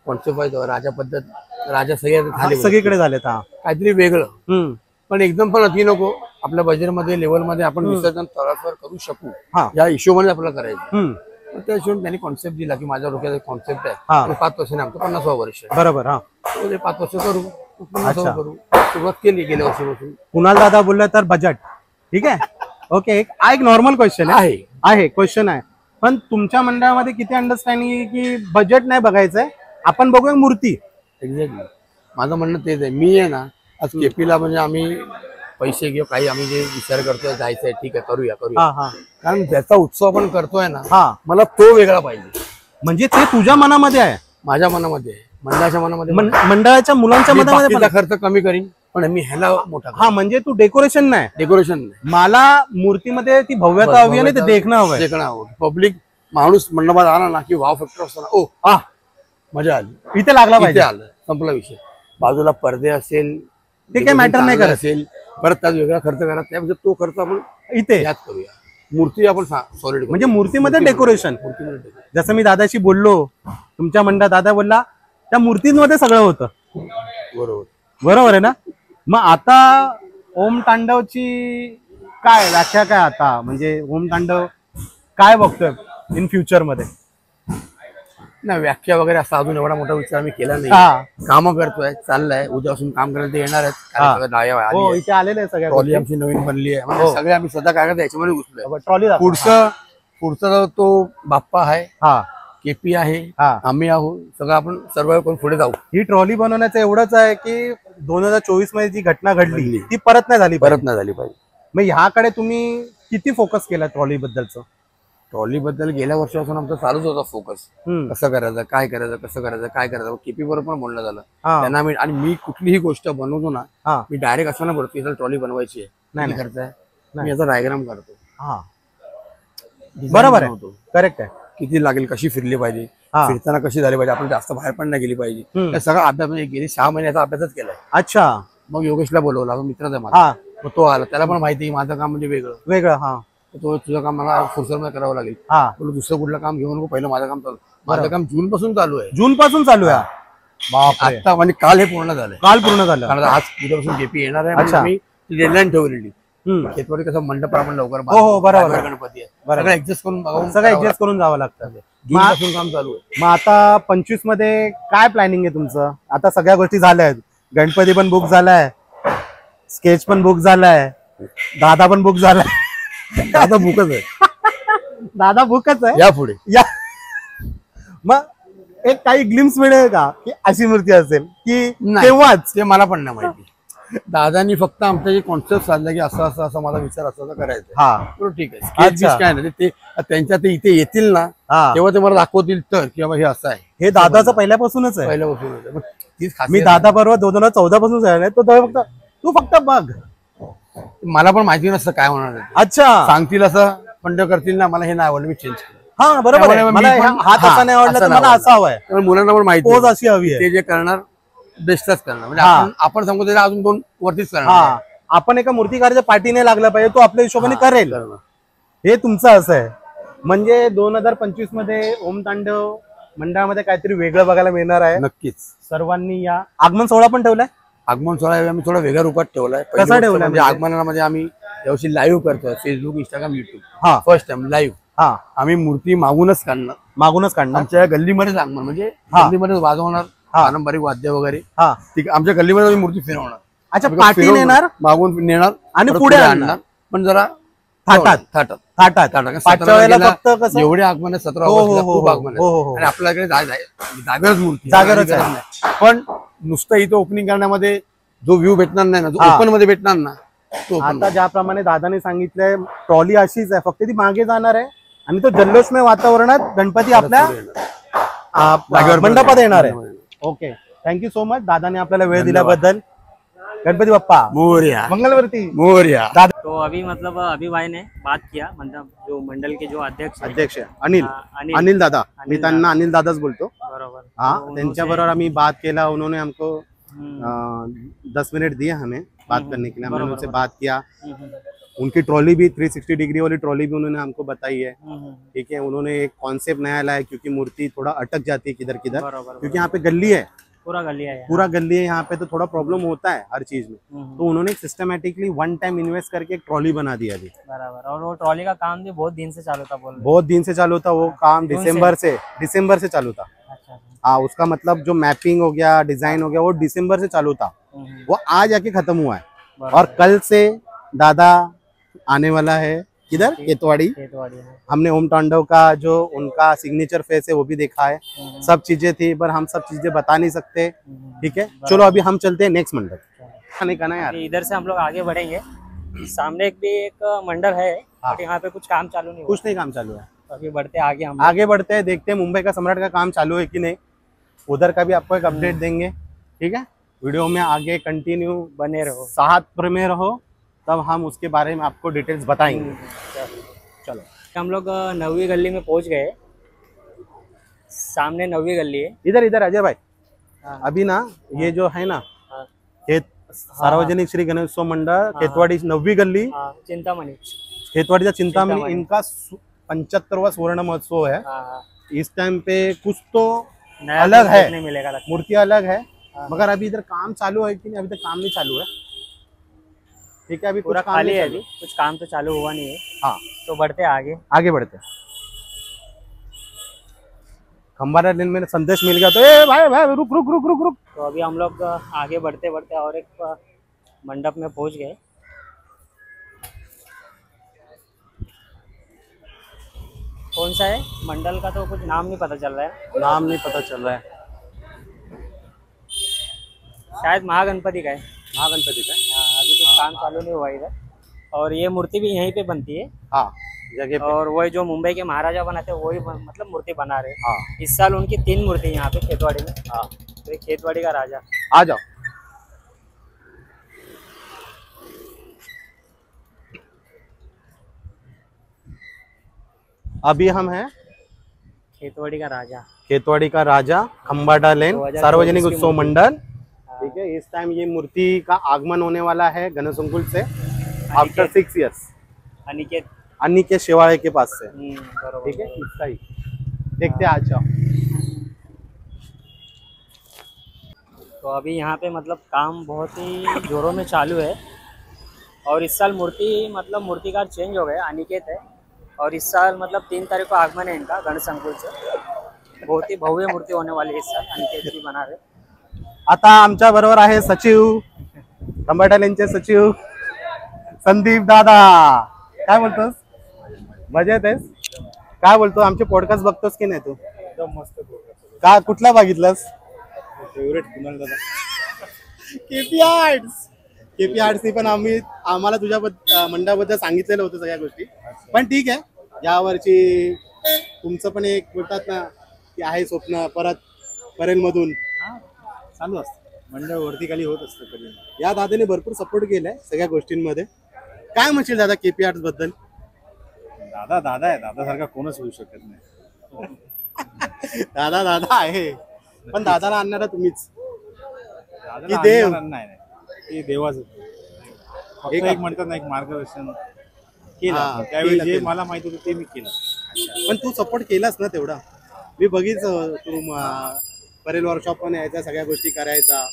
कॉन्सेप्ट वाईज राजा पद्धत, राजा सगळीकडे झालेत. काहीतरी वेगळं, पण एकदम पण अति नको. आपल्या बजेटमध्ये लेवलमध्ये आपण विसर्जन तळावर करू शकू या हिशोबाने आपल्याला करायचं. त्या हिशोबाने त्यांनी कॉन्सेप्ट दिला की माझ्या डोक्यात एक कॉन्सेप्ट आहे, 5 वर्षाने आमचं 50वं वर्ष आहे. बरोबर. 5 वर्ष करू, 50 करू. सुरुवात केली गेल्या वर्षीपासून. कुणाल दादा बोलला तर बजेट ठीक आहे. ओके, एक नॉर्मल क्वेश्चन आहे क्वेश्चन आहे. पण तुमच्या मंडळामध्ये किती अंडरस्टँडिंग की बजेट नाही बघायचंय, आपण बघूया मूर्ती? एक्झॅक्टली माझं म्हणणं तेच आहे. मी आहे ना आज केपीला म्हणजे आम्ही पैसे किंवा काही आम्ही जे विचार करतोय जायचंय ठीक आहे करूया करूया, हा हा कारण ज्याचा उत्सव आपण करतोय ना हा मला तो वेगळा पाहिजे. म्हणजे ते तुझ्या मनामध्ये आहे, माझ्या मनामध्ये आहे, मंडळाच्या मनामध्ये मंडळाच्या मुलांच्या मी मनामध्ये बाकीचा खर्च कमी करीन पण मी ह्याला मोठा हा म्हणजे तू डेकोरेशन नाही, डेकोरेशन मला मूर्तीमध्ये ती भव्यता हवी आणि ते देखणं हवंय. देखणं हवं. पब्लिक माणूस मंडपात आला ना की वाव फॅक्टर असतो ना, ओ हा मजा आली, इथे लागला इथे पाहिजे. आलं, संपला विषय. बाजूला पडदे असेल ते काही मॅटर नाही करत. असेल परत त्यात वेगळा खर्च करा, त्यापेक्षा तो खर्च आपण इथे यात करूया. मूर्ती आपण सॉलिड म्हणजे मूर्तीमध्ये डेकोरेशन. मूर्तीमध्ये decoration. जसं मी दादाशी बोललो तुमच्या मंडळात, दादा बोलला त्या मूर्तींमध्ये सगळं होतं. बरोबर. बरोबर आहे ना. मग आता ओम तांडवची काय व्याख्या काय आता, म्हणजे ओम तांडव काय बघतोय इन फ्युचर मध्ये? ना व्याख्या वगैरे असा अजून एवढा मोठा विचार आम्ही केला नाही. हा. काम करतोय, चाललंय, उद्यापासून काम करायला ते येणार आहेत. हा. सगळं डाया आली हो आहे. इथे आलेले आहे सगळ्या ट्रॉली गोष्टी. आमची नवीन बनली आहे, म्हणजे सगळे आम्ही स्वतः काय करतो याच्यामध्ये घुसलोय. ट्रॉली पुढचा तो बाप्पा आहे, हा केपी आहे, हा. आम्ही आहोत, सगळं आपण सर्वाइव्ह करून पुढे जाऊ. ही ट्रॉली बनवण्याचं एवढंच आहे की 2024 मध्ये जी घटना घडली ती परत नाही झाली परत नाही झाली पाहिजे. मग ह्याकडे तुम्ही किती फोकस केला ट्रॉली बद्दलचं? ट्रॉली बद्दल गेल्या वर्षापासून आमचा चालूच होता फोकस, कसं करायचं, काय करायचं, कसं करायचं, काय करायचं. केपी बरोबर पण बोलणं झालं त्यांना. मी कुठलीही गोष्ट बनवतो ना, मी डायरेक्ट असं ना बोलतो इथं ट्रॉली बनवायची आहे, नाही खर्च आहे, मी याचा डायग्राम करतो. हा बरोबर आहे, करेक्ट आहे. किती लागेल, कशी फिरली पाहिजे, फिरताना कशी झाली पाहिजे, आपण जास्त बाहेर पण नाही गेली पाहिजे, हे सगळा अभ्यास म्हणजे गेली 6 महिन्याचा अभ्यासच केलाय. अच्छा. मग योगेशला बोलवला, तो मित्रच आहे माझा, मग तो आला, त्याला पण माहिती आहे माझं काम म्हणजे वेगळं. हा तो तुझं काम मला फुरसतमध्ये करावं लागेल, बोलू दुसरं कुठलं काम घेऊ नको, पहिलं माझं काम चालू. माझं काम जून पासून चालू आहे. जून पासून चालू आहे. आता म्हणजे काल हे पूर्ण झालंय, काल पूर्ण झालं. कारण आज उद्यापासून केपी येणार आहे. आम्ही डेडलाईन ठेवलेली. खेतवाडी कसं मंडप आपण लवकर बरोबर. गणपती आहे, सगळं ऍडजस्ट करून बघावं, सगळं ऍडजस्ट करून जावं लागतं. जून पासून काम चालू आहे. मग आता 25 मध्ये काय प्लॅनिंग आहे तुमचं? आता सगळ्या गोष्टी झाल्या आहेत, गणपती पण बुक झालाय, स्केच पण बुक झालाय, दादा पण बुक झालाय. दादा बुकच आहे. दादा बुकच आहे. या पुढे या मग एक काही ग्लिम्स मिळेल का की अशी मूर्ती असेल की तेव्हाच? ते मला पण नाही माहिती. दादानी फक्त आमचा जे कॉन्सेप्ट साधला की असं असं असं माझा विचार असं करायचं. हा बरोबर, ठीक आहे. स्केच काय नाही ते त्यांच्या ते इथे येतील ना तेव्हा ते मला दाखवतील तर की बाबा हे असं आहे. हे दादाचं पहिल्यापासूनच आहे. पहिल्यापासून तीच खासियत. मी दादा बरोबर 2014 पासून आहे, तो तू फक्त बघ. मला पण माहिती नसतं काय होणार आहे. अच्छा. सांगतील असं पण करतील ना, मला हे नाही आवडलं, मी चेंज केलं. हा बरोबर आहे. मला हा तसा नाही आवडला तर मला असा हवाय. मुलांना पण माहिती पोज अशी हवी आहे. ते जे करणार बेस्टच करणार, म्हणजे आपण सांगतो त्याला अजून 2 वरतीच करणार. आपण एका मूर्तिकाराच्या पाठीने लागला पाहिजे, तो आपल्या हिशोबाने करेल. हे तुमचं असं आहे. म्हणजे 2025 मध्ये ओम तांडव मंडळामध्ये काहीतरी वेगळं बघायला मिळणार आहे. नक्कीच. सर्वांनी या. आगमन सोहळा पण ठेवलाय. आगमन सोहळा आम्ही थोडा वेगळ्या रूपात ठेवलाय. कसा ठेवलाय? म्हणजे आगमनामध्ये आम्ही यावर्षी लाईव्ह करतोय, Facebook, Instagram, YouTube. First time live. आम्ही मूर्ती मागूनच काढणार. आमच्या गल्लीमध्येच आगमन, म्हणजे गल्लीमध्येच वाजवणार पारंपरिक वाद्य वगैरे. आमच्या गल्लीमध्ये आम्ही मूर्ती फिरवणार. अच्छा, पाठी नेणार, मागून नेणार आणि पुढे आणणार, पण जरा थाटात. एवढे आगमन आहे 17 ऑगस्टला, खूप आगमन आहे. आणि आपल्याकडे जागरच मूर्ती, जागरच आहे. पण नुसतं इथं ओपनिंग करण्यामध्ये जो व्ह्यू भेटणार नाही ना, जो ओपन मध्ये भेटणार ना, तो आता ज्याप्रमाणे दादाने सांगितलंय ट्रॉली अशीच आहे, फक्त ती मागे जाणार आहे आणि तो जल्लोषमय वातावरणात गणपती आपल्या मंडपात येणार आहे. ओके, थँक्यू सो मच दादाने आपल्याला वेळ दिल्याबद्दल. गणपति बप्पा मोरया, मंगलवर्ती मोरया. तो अभी मतलब अभी भाई ने बात किया, मतलब जो मंडल के जो अध्यक्ष है अनिल दादा, मी त्यांना अनिल दादाच बोलतो. बरोबर. हाँ, त्यांच्याबरोबर आम्ही बात केला. उन्होंने हमको 10 मिनट दिए हमें बात करने के लिए. हमने उनसे बात किया. उनकी ट्रॉली भी 360 डिग्री वाली ट्रॉली भी उन्होंने हमको बताई है. ठीक है, उन्होंने एक कॉन्सेप्ट नया लाया, क्योंकि मूर्ति थोड़ा अटक जाती है किधर किधर, क्योंकि यहाँ पे गली है, पूरा गली है यहाँ पे, तो थोड़ा प्रॉब्लम होता है हर चीज में. तो उन्होंने सिस्टमेटिकली वन टाइम इन्वेस्ट करके एक ट्रॉली बना दिया अभी. बराबर. और वो ट्रॉली का काम भी बहुत दिन से चालू था. बहुत दिन से चालू था वो काम, दिसंबर से चालू था. हाँ, उसका मतलब जो मैपिंग हो गया, डिजाइन हो गया, वो दिसंबर से चालू था. वो आज आके खत्म हुआ है. और कल से दादा आने वाला है. किधर? केतवाड़ी. हमने ओम तांडव का जो उनका सिग्नेचर फेस है वो भी देखा है. सब चीजें थी, पर हम सब चीजें बता नहीं सकते. ठीक है, चलो अभी हम चलते हैं नेक्स्ट मंडप. खाने का ना यार। इधर से हम लोग आगे बढ़ेंगे, सामने एक भी एक मंडल है, बट यहाँ पे कुछ काम चालू नहीं हुआ। कुछ नहीं काम चालू है। तो अभी बढ़ते हैं आगे, हम आगे बढ़ते हैं, देखते हैं मुंबई का सम्राट का काम चालू है कि नहीं, उधर का भी आपको एक अपडेट देंगे। ठीक है, वीडियो में आगे कंटिन्यू बने रहो, साथ में रहो, तब हम उसके बारे में आपको डिटेल्स बताएंगे। चलो हम लोग 9वीं गली में पहुंच गए, सामने 9वीं गली है। इधर इधर अजय भाई, हाँ। अभी ना ये जो है ना हाँ। खेत सार्वजनिक श्री गणेशोत्सव मंडळ खेतवाडी 9वी गल्ली, हाँ, चिंतामणी, खेतवाड़ीचा चिंतामणी, इनका 75वां स्वर्ण महोत्सव है। हाँ, इस टाइम पे कुछ तो नया अलग कुछ है, देखने मिलेगा लगता है। मूर्ति अलग है, मगर अभी इधर काम चालू है कि नहीं, अभी तक काम नहीं चालू है। ठीक है, अभी पूरा कुछ काम खाली नहीं है, चालू। अभी कुछ काम तो चालू हुआ नहीं है। हाँ, तो बढ़ते हैं आगे, आगे बढ़ते हैं। खंबारा लेन में संदेश मिल गया तो ए भाई भाई रुक रुक रुक रुक रुक। तो अभी हम लोग आगे बढ़ते बढ़ते और एक मंडप में पहुंच गए। कौन सा है मंडल का तो कुछ नाम नहीं पता चल रहा है, नाम नहीं पता चल रहा है, शायद महागणपति का है। महागणपति का। हाँ, अभी कुछ काम चालू नहीं हुआ इधर, और ये मूर्ति भी यहीं पे बनती है। हाँ, जगह पे। और वही जो मुंबई के महाराजा बनाते हैं वही मतलब मूर्ति बना रहे हैं। हाँ, इस साल उनकी 3 मूर्ति यहाँ पे खेतवाड़ी में। हाँ, तो ये खेतवाड़ी का राजा। आ जाओ। अभी हम हैं खेतवाड़ी का राजा, खेतवाड़ी का राजा, खंबाटा लेन 2024 सार्वजनिक की उत्सव मूर्ति। मंडल। हाँ। ठीक है, इस टाइम ये मूर्ति का आगमन होने वाला है गणेशंकुल से आफ्टर 6 इयर्स, अनिकेत। अनिकेत शेवाळे के पास से। बरोबर। ठीक है, इसका ही देखते हैं, आ जाओ। तो अभी यहाँ पे मतलब काम बहुत ही जोरों में चालू है, और इस साल मूर्ति मतलब मूर्तिकार चेंज हो गए, अनिकेत है, और इस साल मतलब 3 तारीख को आगमन है इनका गणेशंकुल से। बहुत ही भव्य मूर्ति होने वाली है इस साल, अनिकेत जी बना रहे। आता आमच्या बरोबर आहे सचिव, खंबाटा लेनचे सचिव संदीप दादा। काय बोलतोस, मजेत आहेस? काय बोलतो, आमचे पॉडकास्ट बघतोस की नाही तू? एकदम मस्त का कुठला बघितलास? फेवरेट कुणाल दादा, केपी आर्ट्स पण आम्हाला तुझ्या मंडळाबद्दल सांगितलेलं होतं सगळ्या गोष्टी, पण ठीक आहे, यावर्षी तुमचं पण एक बोलतात ना की आहे स्वप्न परत परेलमधून चालू असतं मंडळ वरती खाली होत असतं कधी। या दादाने भरपूर सपोर्ट केलाय सगळ्या गोष्टींमध्ये। काय म्हणशील दादा केपी आर्ट्स बद्दल? दादा दादा आहे, दादा सारखा कोणच होऊ शकत नाही। दादा दादा आहे, पण दादाला आणणारा तुम्हीच दादाला की देव? आणणार नाही, ते देवाचं फक्त एक म्हणतात ना, एक मार्गदर्शन केलं हा, त्यावेळी जे केलं. मला माहित होतं ते मी केलं। पण तू सपोर्ट केलास ना तेवढा, मी बघितलं तू परेल वर्कशॉप पण यायचा, सगळ्या गोष्टी करायचा,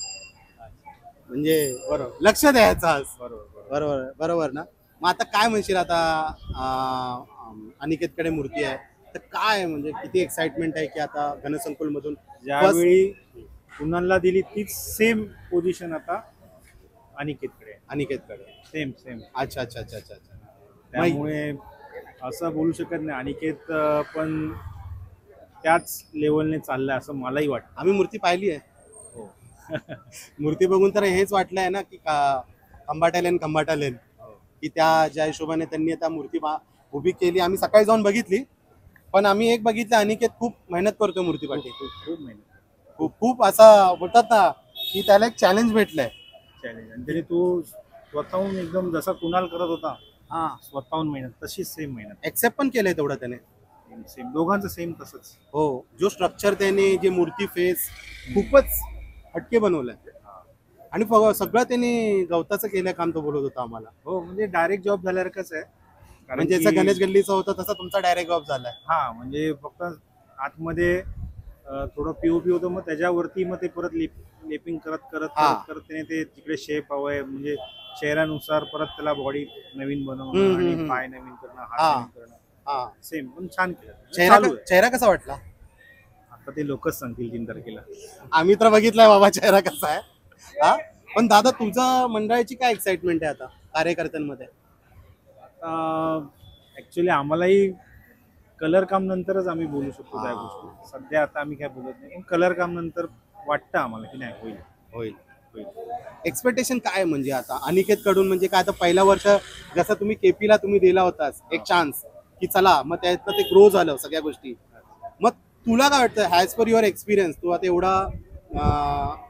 म्हणजे बरोबर लक्ष द्यायचा। बरोबर बरोबर बरोबर ना। मग आता काय म्हणशील, आता अनिकेतकडे मूर्ती आहे तर काय म्हणजे किती एक्साइटमेंट आहे की आता गणेशंकुल मधून ज्यावेळी कुणालला दिली तीच सेम पोझिशन आता अनिकेतकडे आहे। अनिकेतकडे? Same same. अच्छा अच्छा अच्छा अच्छा अच्छा। त्यामुळे असं बोलू शकत नाही, अनिकेत पण त्याच लेवलने चाललाय असं मलाही वाटतं। आम्ही मूर्ती पाहिली आहे, हो मूर्ती बघून तर हेच वाटलं आहे ना की खंबाटा लेन की त्या ज्या हिशोबाने त्यांनी आता मूर्ती उभी केली, आम्ही सकाळी जाऊन बघितली, पण आम्ही एक बघितलं अनिकेत खूप मेहनत करतोय मूर्ती पाठी, खूप मेहनत, खूप असं बोलतात ना की त्याला एक चॅलेंज भेटलंय। चॅलेंज, आणि त्याने तो स्वतःहून एकदम जसा कुणाल करत होता हा, स्वतःहून मेहनत तशीच सेम मेहनत, एक्सेप्ट पण केलंय तेवढं त्याने। सेम दोघांचं सेम तसंच। हो, जो स्ट्रक्चर त्याने, जे मूर्ती फेस खूपच हटके बनवलंय, आणि सगळं त्यांनी गवताचं केलं काम, तो बोलत होता आम्हाला। हो, म्हणजे डायरेक्ट जॉब झाल्यासारखंच आहे, कारण म्हणजे जसं की- गणेश गल्लीचा होता तसा तुमचा डायरेक्ट जॉब झालाय। हा, म्हणजे फक्त आतमध्ये थोडं पीओपी होतं, मग त्याच्यावरती मग ते परत लेपिंग करत करत हा. करत करत त्याने ते तिकडे शेप हवंय, म्हणजे चेहऱ्यानुसार परत त्याला बॉडी नवीन हम्म, बनवणं हम्म, आणि पाय नवीन करणं, हा. हात नवीन करणं, हा, सेम पण छान केलं, चेहरा चालू आहे। चेहरा कसा वाटला? आता ते लोकच सांगतील 3 तारखेला। आम्ही तर बघितलाय बाबा चेहरा कसा आहे। हा, पण दादा तुझा मंडळाची काय एक्साइटमेंट आहे आता कार्यकर्त्यांमध्ये? ऍक्च्युली आम्हालाही कलर काम नंतरच आम्ही बोलू शकतो त्या हा. गोष्टी, सध्या आता आम्ही काय बोलत नाही, पण कलर काम नंतर वाटतं आम्हाला की नाही होईल होईल होईल. एक्सपेक्टेशन काय म्हणजे आता अनिकेत कडून, म्हणजे काय आता पहिला वर्ष जसं तुम्ही केपीला तुम्ही दिला होतास एक चान्स की चला, मग त्यातनं ते ग्रो झालं सगळ्या गोष्टी. मग तुला काय वाटतं ॲज पर युअर एक्सपिरियन्स, तू आता एवढा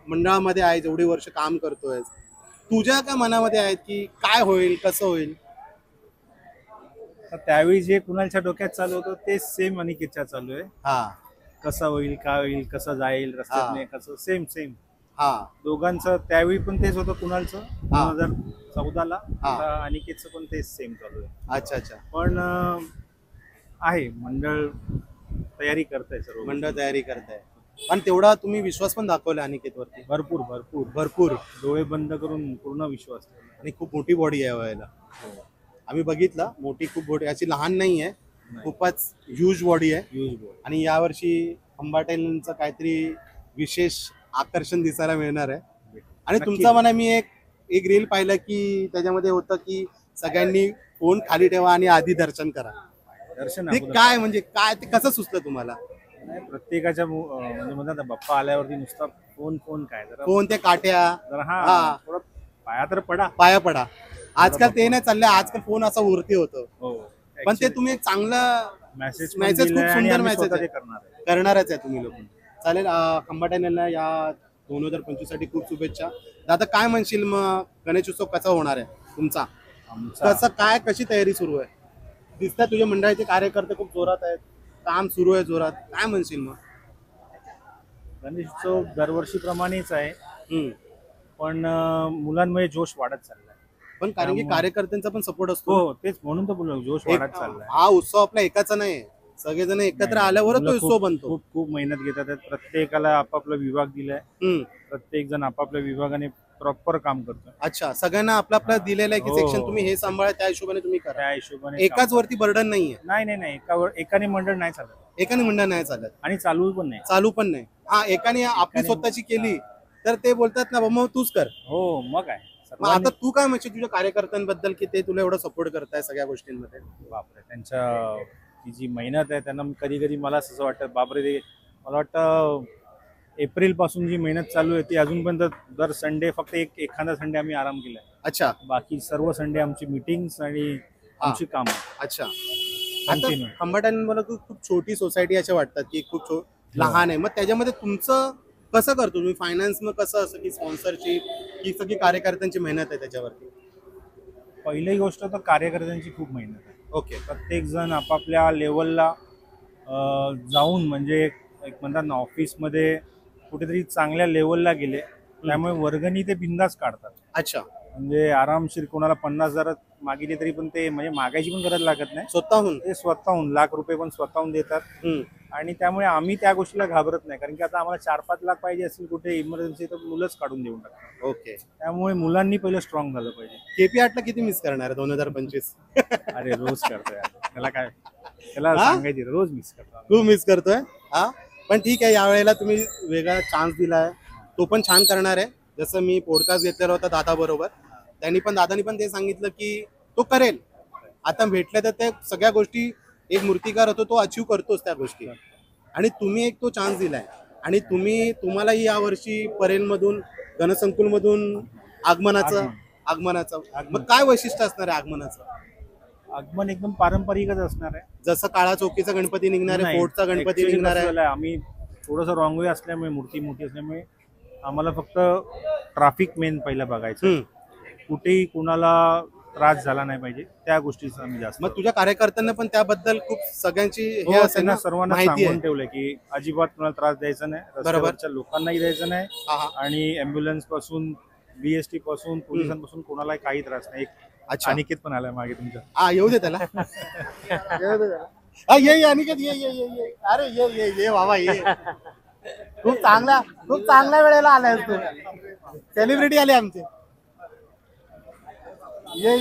मंडळामध्ये आहे, एवढी वर्ष काम करतोय, तुझ्या काय मनामध्ये आहेत की काय होईल, कसं होईल? तर त्यावेळी जे कुणालच्या डोक्यात चालू होतं ते सेम अनिकेतच्या चालू आहे. हा कसं होईल, काय होईल, कसं जाईल रस्त्याने, कसं सेम सेम हा दोघांचं त्यावेळी पण तेच होतं. कुणालचं हा. 2014ला, हा. आता अनिकेतचं पण तेच सेम चालू आहे. अच्छा अच्छा. पण आहे मंडळ तयारी करताय सर्व मंडळ तयारी करताय, पण तेवढा तुम्ही विश्वास पण दाखवला अनिकेतवरती. भरपूर भरपूर भरपूर डोळे बंद करून पूर्ण विश्वास ठेवला. आणि खूप मोठी बॉडी आहे व्हायला. आम्ही बघितलं, मोठी खूप बॉडी, अशी लहान नाही आहे, खूपच ह्यूज बॉडी आहे. Huge ball. आणि यावर्षी अंबाटेंचं काहीतरी विशेष आकर्षण दिसायला मिळणार आहे. आणि नक्की. तुमचा म्हणा, मी एक रील पाहिलं की त्याच्यामध्ये होतं की सगळ्यांनी फोन खाली ठेवा आणि आधी दर्शन करा. दर्शन ते अगोदर. काय म्हणजे काय, ते कसं सुचलं तुम्हाला? नाही, प्रत्येकाच्या म्हणजे म्हणतात ना, बाप्पा आल्यावरती नुसता फोन फोन काय जरा फोन, त्या काट्या, जरा हा. हा थोडं पाया तर पडा. पाया पडा. आजकाल ते नाही चाललंय, आजकाल फोन असा वरती होतो. हो, पण ते तुम्ही एक चांगलं मेसेज message खूप सुंदर message आहे. करणार आहे. करणारच आहे तुम्ही लोक. चालेल. खंबाट्याला या 2025 साठी खूप शुभेच्छा. दादा काय म्हणशील, मग गणेशोत्सव कसा होणार आहे तुमचा? आमचा कसं काय, कशी तयारी सुरू आहे? दिसतात तुझ्या मंडळाचे कार्यकर्ते खूप जोरात आहेत, काम सुरू आहे जोरात, काय म्हणशील मग? गणेशोत्सव दरवर्षीप्रमाणेच आहे, हम्म. पण मुलांमध्ये जोश वाढत चाललाय. पण कारण की कार्यकर्त्यांचा पण सपोर्ट असतो. हो, तेच म्हणून तर बोललो, जोश वाढत चाललाय. हा उत्सव आपला एकाचा नाही, सगळेजण एकत्र आल्यावरच तो मुलं उत्सव खूप बनतो. खूप खूप मेहनत घेतात. प्रत्येकाला आपापला विभाग दिलाय, हम्म. प्रत्येक जण आपापल्या विभागाने प्रॉपर काम करतो. अच्छा, सगळ्यांना आपला आपला दिलेलं आहे की हो. सेक्शन तुम्ही हे सांभाळा, त्या हिशोबाने तुम्ही करा. त्या हिशोबाने एकाच वरती बर्डन नाहीये, नाही नाही नाही, एकाने मंडळ नाही चालत एकाने मंडळ नाही चालत, आणि चालू पण नाही. चालू पण नाही. हा, एकाने आपली स्वतःची केली तर ते बोलतात ना, मग तूच कर. हो, मग काय मग आता तू काय म्हणशील तुझ्या कार्यकर्त्यांबद्दल की ते तुला एवढं सपोर्ट करताय सगळ्या गोष्टींमध्ये? बापरे, त्यांच्या ती जी मेहनत आहे त्यांना कधी कधी मला असं वाटतं, बापरे, ते मला वाटतं एप्रिल पासून जी मेहनत चालू आहे ती अजूनपर्यंत दर संडे, फक्त एखादा संडे आम्ही आराम केलाय. अच्छा बाकी सर्व संडे आमची मीटिंग्स आणि आमची कामं. अच्छा. Continue. आता खंबाट्याने मला खूप छोटी सोसायटी अशा वाटतात की खूप लहान आहे, मग त्याच्यामध्ये तुमचं कसं करतो तुम्ही फायनान्स? मग कसं असं की स्पॉन्सरची की सगळी कार्यकर्त्यांची मेहनत आहे त्याच्यावरती? पहिली गोष्ट तर कार्यकर्त्यांची खूप मेहनत आहे. ओके. प्रत्येक जण आपापल्या लेवलला जाऊन, म्हणजे एक म्हणतात ना, ऑफिसमध्ये कुठेतरी चांगल्या लेवलला गेले, त्यामुळे वर्गणी ते बिंदास काढतात. अच्छा. म्हणजे आरामशीर कोणाला 50,000 मागितले तरी पण ते म्हणजे मागायची पण गरज लागत नाही, स्वतःहून ते स्वतःहून लाख रुपये पण स्वतःहून देतात. आणि त्यामुळे आम्ही त्या गोष्टीला घाबरत नाही, कारण की आता आम्हाला 4-5 लाख पाहिजे असेल कुठे इमर्जन्सी, तर मुलंच काढून देऊन टाकतात. ओके. त्यामुळे मुलांनी पहिलं स्ट्रॉंग झालं पाहिजे. केपी आर्टला किती मिस करणार आहे 2025? अरे रोज करतोय, त्याला काय, त्याला सांगायची रोज मिस करतो. तू मिस करतोय? हा, पण ठीक आहे, यावेळेला तुम्ही वेगळा चान्स दिलाय, तो पण छान करणार आहे. जसं मी पॉडकास्ट घेतलेला होता दादा बरोबर, दादानी पण ते सांगितलं की तो करेल. आता भेटलं तर ते सगळ्या गोष्टी, एक मूर्तिकार होतो तो अचीव करतोच त्या गोष्टी, आणि तुम्ही एक तो चान्स दिलाय. आणि तुम्हालाही यावर्षी परेलमधून, गणसंकुलमधून आगमनाचं मग काय वैशिष्ट्य असणार आहे आगमनाचं? आगमन एकदम पारंपरिकच असणार आहे. जसं काळा चौकीचा गणपती निघणार आहे, नाही, फोर्टचा गणपती actually निघणार कसं आहे. झालंय, आम्ही थोडंसं रॉंग वे असल्यामुळे, मूर्ती मोठी असल्यामुळे आम्हाला फक्त ट्रॅफिक मेन पहिला बघायचं, कुठेही कुणाला त्रास झाला नाही पाहिजे, त्या गोष्टीचं आम्ही जास्त. मग तुझ्या कार्यकर्त्यांना पण त्याबद्दल खूप सगळ्यांची हो, हे असेल त्यांना ना, सर्वांना माहिती सांगून आहे. ठेवलंय की अजिबात कुणाला त्रास द्यायचा नाही, रस्त्यावरच्या लोकांनाही द्यायचा नाही, आणि अँब्युलन्स पासून, BST पासून, पोलिसांपासून कोणालाही काही त्रास नाही. अच्छा. अनिकेत पण आलाय मागे तुमच्या. हा, येऊ दे त्याला. येऊ दे त्याला. हा, ये अनिकेत, ये. अरे ये बाबा, ये. खूप चांगल्या वेळेला आलाय तू. सेलिब्रिटी आले आमचे. ये.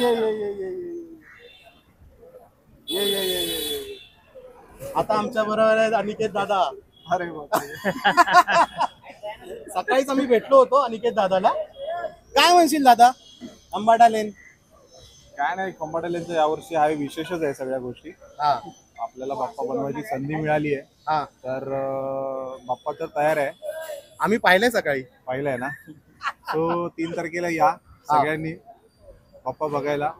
आता आमच्या बरोबर आहे अनिकेत दादा. अरे सकाळीच आम्ही भेटलो होतो अनिकेत दादाला. काय म्हणशील दादा, अंबाडा लेन? काय नाही, खंबाटलेंचं यावर्षी हा विशेषच आहे सगळ्या गोष्टी. आपल्याला बाप्पा बनवायची संधी मिळाली आहे, तर बाप्पा तर तयार आहे. आम्ही पाहिलंय सकाळी. पाहिलंय ना? सो 3 तारखेला या सगळ्यांनी बाप्पा बघायला.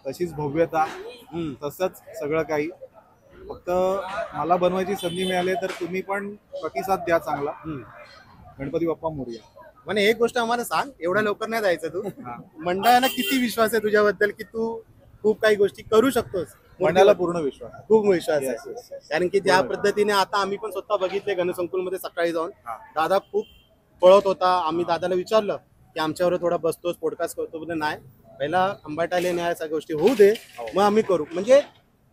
तशीच भव्यता, तसंच सगळं काही. फक्त मला बनवायची संधी मिळाली तर तुम्ही पण प्रतिसाद द्या चांगला. गणपती बाप्पा मोरया. म्हणजे एक गोष्ट आम्हाला सांग, एवढ्या लवकर नाही जायचं तू. मंडळाला किती विश्वास आहे तुझ्याबद्दल की तू खूप काही गोष्टी करू शकतोस? मंडळाला पूर्ण विश्वास, खूप विश्वास आहे. कारण की ज्या पद्धतीने आता आम्ही पण स्वतः बघितले गणसंकुलमध्ये सकाळी जाऊन, दादा खूप पळत होता. आम्ही दादाला विचारलं की आमच्यावर थोडा बसतोस, पॉडकास्ट करतो. म्हणजे नाही, पहिला अंबाटाले न्याय सगळ्या गोष्टी होऊ दे, मग आम्ही करू. म्हणजे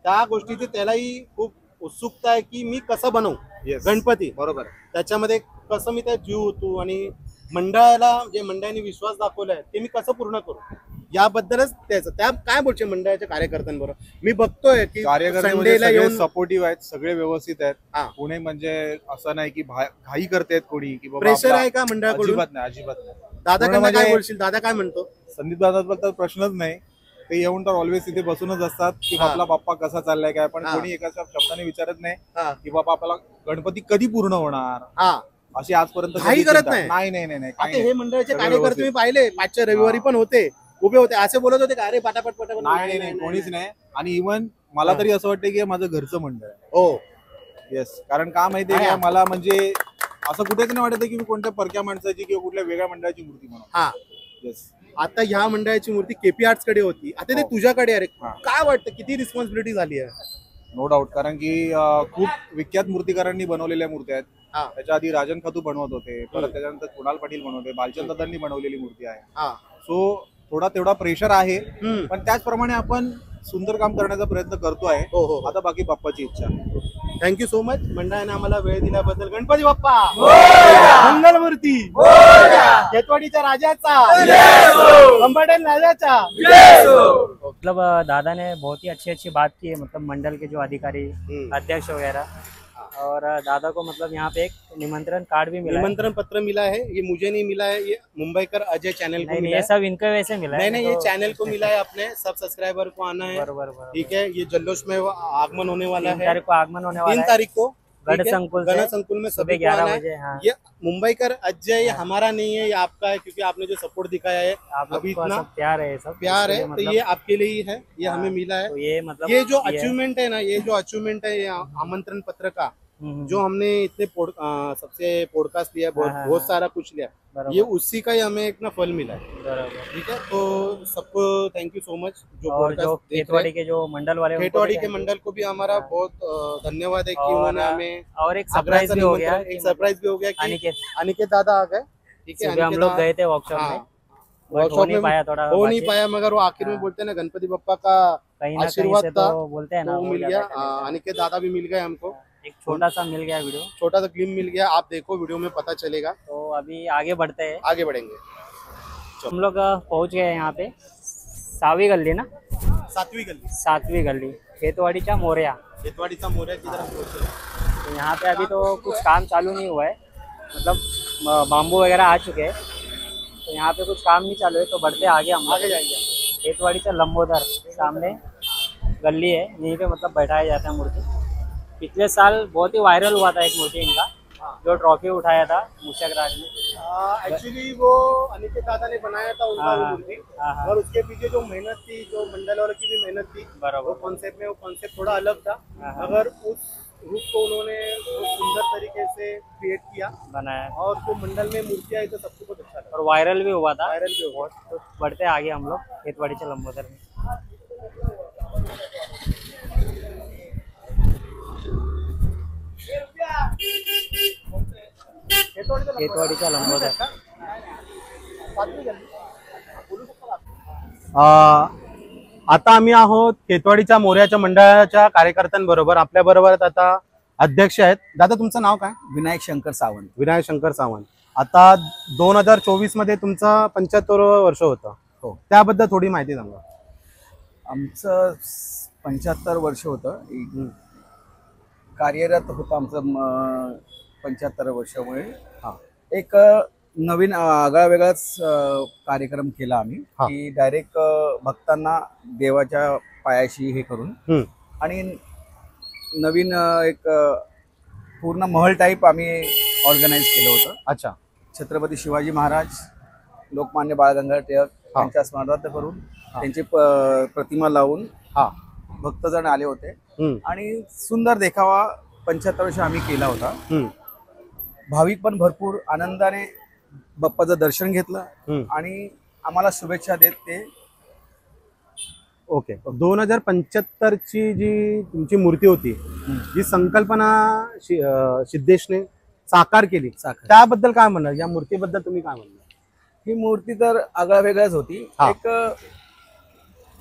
त्या गोष्टीची त्यालाही खूप उत्सुकता आहे की मी कसं बनवू गणपती. बरोबर, त्याच्यामध्ये कसं मी त्या जीव होतो आणि मंडळाला जे मंडळाने विश्वास दाखवलाय ते मी कसं पूर्ण करू, याबद्दलच त्याचं. त्या काय बोलचे मंडळाच्या कार्यकर्त्यांबरोबर मी बघतोय की कार्यकर्ते येऊन सपोर्टिव्ह आहेत, सगळे व्यवस्थित आहेत. पुणे म्हणजे असं नाही की घाई करतायत कोणी की प्रेशर आहे का मंडळाकडून? अजिबात नाही, अजिबात नाही. दादा काय बोलशील? दादा काय म्हणतो? संदीप दादाबद्दल प्रश्नच नाही. ते येऊन तर ऑलवेज तिथे बसूनच असतात की आपला बाप्पा कसा चाललाय काय. पण कोणी एका शब्दाने विचारत नाही की बाप्पा आपला गणपती कधी पूर्ण होणार, अशी आजपर्यंत काही करत नाही. नाही. हे मंडळाचे कार्यकर्ते मी पाहिले 5च्या रविवारी पण होते, उभे होते, असे बोलत होते का अरे पटापट पटापट. नाही, कोणीच नाही. आणि इव्हन मला तरी असं वाटतं की माझं घरचं मंडळ आहे. हो, येस. कारण का माहितीये का, मला म्हणजे असं कुठेच नाही वाटत की मी कोणत्या परक्या माणसाची किंवा कुठल्या वेगळ्या मंडळाची मूर्ती म्हणून. येस. आता ह्या मंडळाची मूर्ती केपी आर्ट्स कडे होती, आता ते तुझ्याकडे. अरे काय वाटतं, किती रिस्पॉन्सिबिलिटी झाली आहे? No doubt. कारण की खूप विख्यात मूर्तिकारांनी बनवलेल्या मूर्त्या आहेत. त्याच्या आधी राजन खातू बनवत होते, परत त्याच्यानंतर कुणाल पाटील बनवते, बालचंद दादांनी बनवलेली मूर्ती आहे. सो थोडा तेवढा प्रेशर आहे, पण त्याचप्रमाणे आपण सुंदर काम करण्याचा प्रयत्न करतो आहे. आता बाकी बाप्पाची इच्छा. थँक्यू सो मच मंडळाने आम्हाला वेळ दिल्याबद्दल. गणपती बाप्पा मंगलमूर्ती, केतवाडीच्या राजाचा, अंबाडेल राजाचा. मतलब दादा ने बहुत ही अच्छी बात की है, मतलब मंडल के जो अधिकारी अध्यक्ष वगैरह, और दादा को मतलब यहाँ पे एक निमंत्रण कार्ड भी मिला, निमंत्रण पत्र मिला है. ये मुझे नहीं मिला है, ये मुंबईकर अजय चैनल को मिला है. सब इनको वैसे मिला है. नहीं, ये चैनल को मिला है. अपने सब सब्सक्राइबर को आना है. ठीक है. ये जल्लोष में आगमन होने वाला है. 3 तारीख को आगमन होने वाला है. 3 तारीख को गणसंकुल में सभी 11 बजे. ये मुंबईकर अजय हमारा नहीं है, ये आपका है, क्योंकि आपने जो सपोर्ट दिखाया है, अभी इतना प्यार है, सब प्यार है, तो ये आपके लिए ही है. ये हमें मिला है. तो ये मतलब ये जो अचीवमेंट है ना, ये जो अचीवमेंट है, ये आमंत्रण पत्र का, जो हमने इतने सबसे पॉडकास्ट लिया, बहुत सारा कुछ लिया, ये उसी का ही हमें एक ना फल मिला है. ठीक है. तो सबको थैंक यू सो मच. जो खेतवाड़ी के जो मंडल वाले, खेतवाड़ी के मंडल को भी हमारा बहुत धन्यवाद है कि उन्होंने हमें. और एक सरप्राइज भी हो गया, अनिकेत दादा आ गए. ठीक है. हम लोग गए थे वर्कशॉप में, वर्कशॉप में हो नहीं बाकी पाया, मगर वो आखिर में बोलते हैं ना, गणपति बप्पा का कहीं ना आशीर्वाद कहीं से था, तो बोलते हैं ना, तो मिल गया. अनिकेत दादा भी मिल गए हमको. एक छोटा सा मिल गया वीडियो, छोटा सा क्लिप मिल गया. आप देखो, वीडियो में पता चलेगा. तो अभी आगे बढ़ते हैं, आगे बढ़ेंगे. हम लोग पहुंच गए यहाँ पे 7वीं गली ना, 7वीं गली खेतवाड़ीचा मोरया. खेतवाड़ीचा मोरया की तरफ पहुंचे. तो यहाँ पे अभी तो कुछ काम चालू नहीं हुआ है, मतलब बाम्बू वगैरह आ चुके हैं, तो यहाँ पे कुछ काम नहीं चालू है. तो बढ़ते आगे, हम आगे जाएंगे. खेतवाड़ीचा लंबोदर सामने गली है, यहीं पे मतलब बैठाया जाता है मूर्ति. पिछले साल बहुत ही वायरल हुआ था एक मूर्ति इनका, जो ट्रॉफी उठाया था मूषक राज ने. एक्चुअली वो अनिकेत दादा ने बनाया था उनका मूर्ति, और उसके पीछे जो मेहनत थी, जो मंडल वालों की भी मेहनत थी, वो कॉन्सेप्ट में, वो कॉन्सेप्ट थोड़ा अलग था, मगर उस रूप को उन्होंने बहुत सुंदर तरीके से क्रिएट किया, बनाया, और जो मंडल में मूर्ति आई तो सबको बहुत अच्छा लगा, और वायरल भी हुआ था. वायरल भी हुआ. तो बढ़ते आगे हम लोग खेतवाड़ीच्या लंबोदर में. खेतवाड़ीचा लंबोदर. आता आम्ही आहोत खेतवाडीच्या मोर्याच्या मंडळाच्या कार्यकर्त्यांबरोबर. आपल्या बरोबर आता अध्यक्ष आहेत. दादा, तुमचं नाव काय? विनायक शंकर सावंत. विनायक शंकर सावंत. आता 2024 मध्ये तुमचं 75वं वर्ष होतं. हो. त्याबद्दल थोडी माहिती सांगा. आमचं 75 वर्ष होतं, कार्यरत होतं आमचं 75 वर्षामुळे. एक नवीन आगळा वेगळाच कार्यक्रम केला आम्ही, की डायरेक्ट भक्तांना देवाच्या पायाशी हे करून, आणि नवीन एक पूर्ण महल टाईप आम्ही ऑर्गनाईज केलं होतं. अच्छा. छत्रपती शिवाजी महाराज लोकमान्य बाळ गंगाधर टिळक यांच्या स्मरणार्थ करून त्यांची प्रतिमा लावून भक्तजण आले होते आणि सुंदर देखावा 75 वर्ष आम्ही केला होता. भाविक पण भरपूर आनंदाने बाप्पाचं दर्शन घेतलं आणि आम्हाला शुभेच्छा देत ते. ओके. 2075 ची जी तुमची मूर्ती होती, जी संकल्पना सिद्धेशने साकार केली, त्याबद्दल काय म्हणणार? या मूर्तीबद्दल तुम्ही काय म्हणणार? ही मूर्ती तर आगळा वेगळाच होती. एक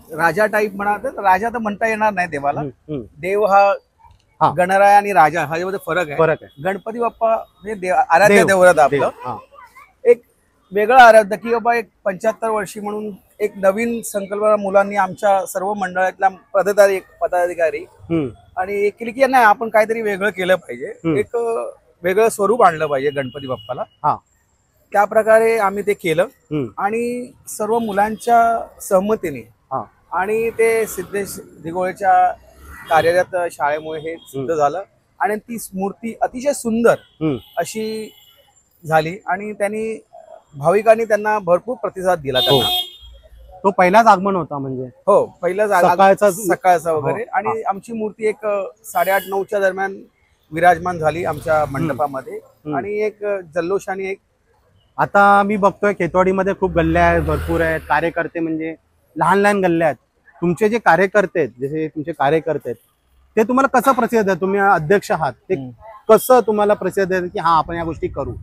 राजा टाईप म्हणा, राजा तर म्हणता येणार नाही देवाला. देव हा गणराय आणि राजा हा यामध्ये फरक आहे. गणपती बाप्पा म्हणजे आराध्य देवव्रत आपलं एक वेगळं आराध्य, की बाबा एक 75 वर्षी म्हणून एक नवीन संकल्पना मुलांनी आमच्या सर्व मंडळातल्या पदाधिकारी आणि एक केली की नाही आपण काहीतरी वेगळं केलं पाहिजे, एक वेगळं स्वरूप आणलं पाहिजे गणपती बाप्पाला. त्या प्रकारे आम्ही ते केलं आणि सर्व मुलांच्या सहमतीने आणि ते सिद्धेश दिघोळेच्या कार्यरत शाळेमुळे हे सिद्ध झालं आणि ती मूर्ती अतिशय सुंदर अशी झाली आणि त्यांनी भाविकांनी त्यांना भरपूर प्रतिसाद दिला. त्यांना तो पहिलाच आगमन होता म्हणजे? हो, पहिलाच सकाळचा वगैरे. आणि आमची मूर्ती एक 8:30-9च्या दरम्यान विराजमान झाली आमच्या मंडपामध्ये आणि एक जल्लोषाने एक. आता मी बघतोय खेतवाडीमध्ये खूप गल्ल्या आहेत, भरपूर आहेत कार्यकर्ते, म्हणजे लहान लहान गल्ल्या आहेत. तुमचे जे कार्यकर्ते आहेत, जसे तुमचे कार्यकर्ते आहेत, ते तुम्हाला कसं प्रतिसाद आहे? तुम्ही अध्यक्ष आहात, ते कसं तुम्हाला प्रतिसाद आहे की हा आपण या गोष्टी करू?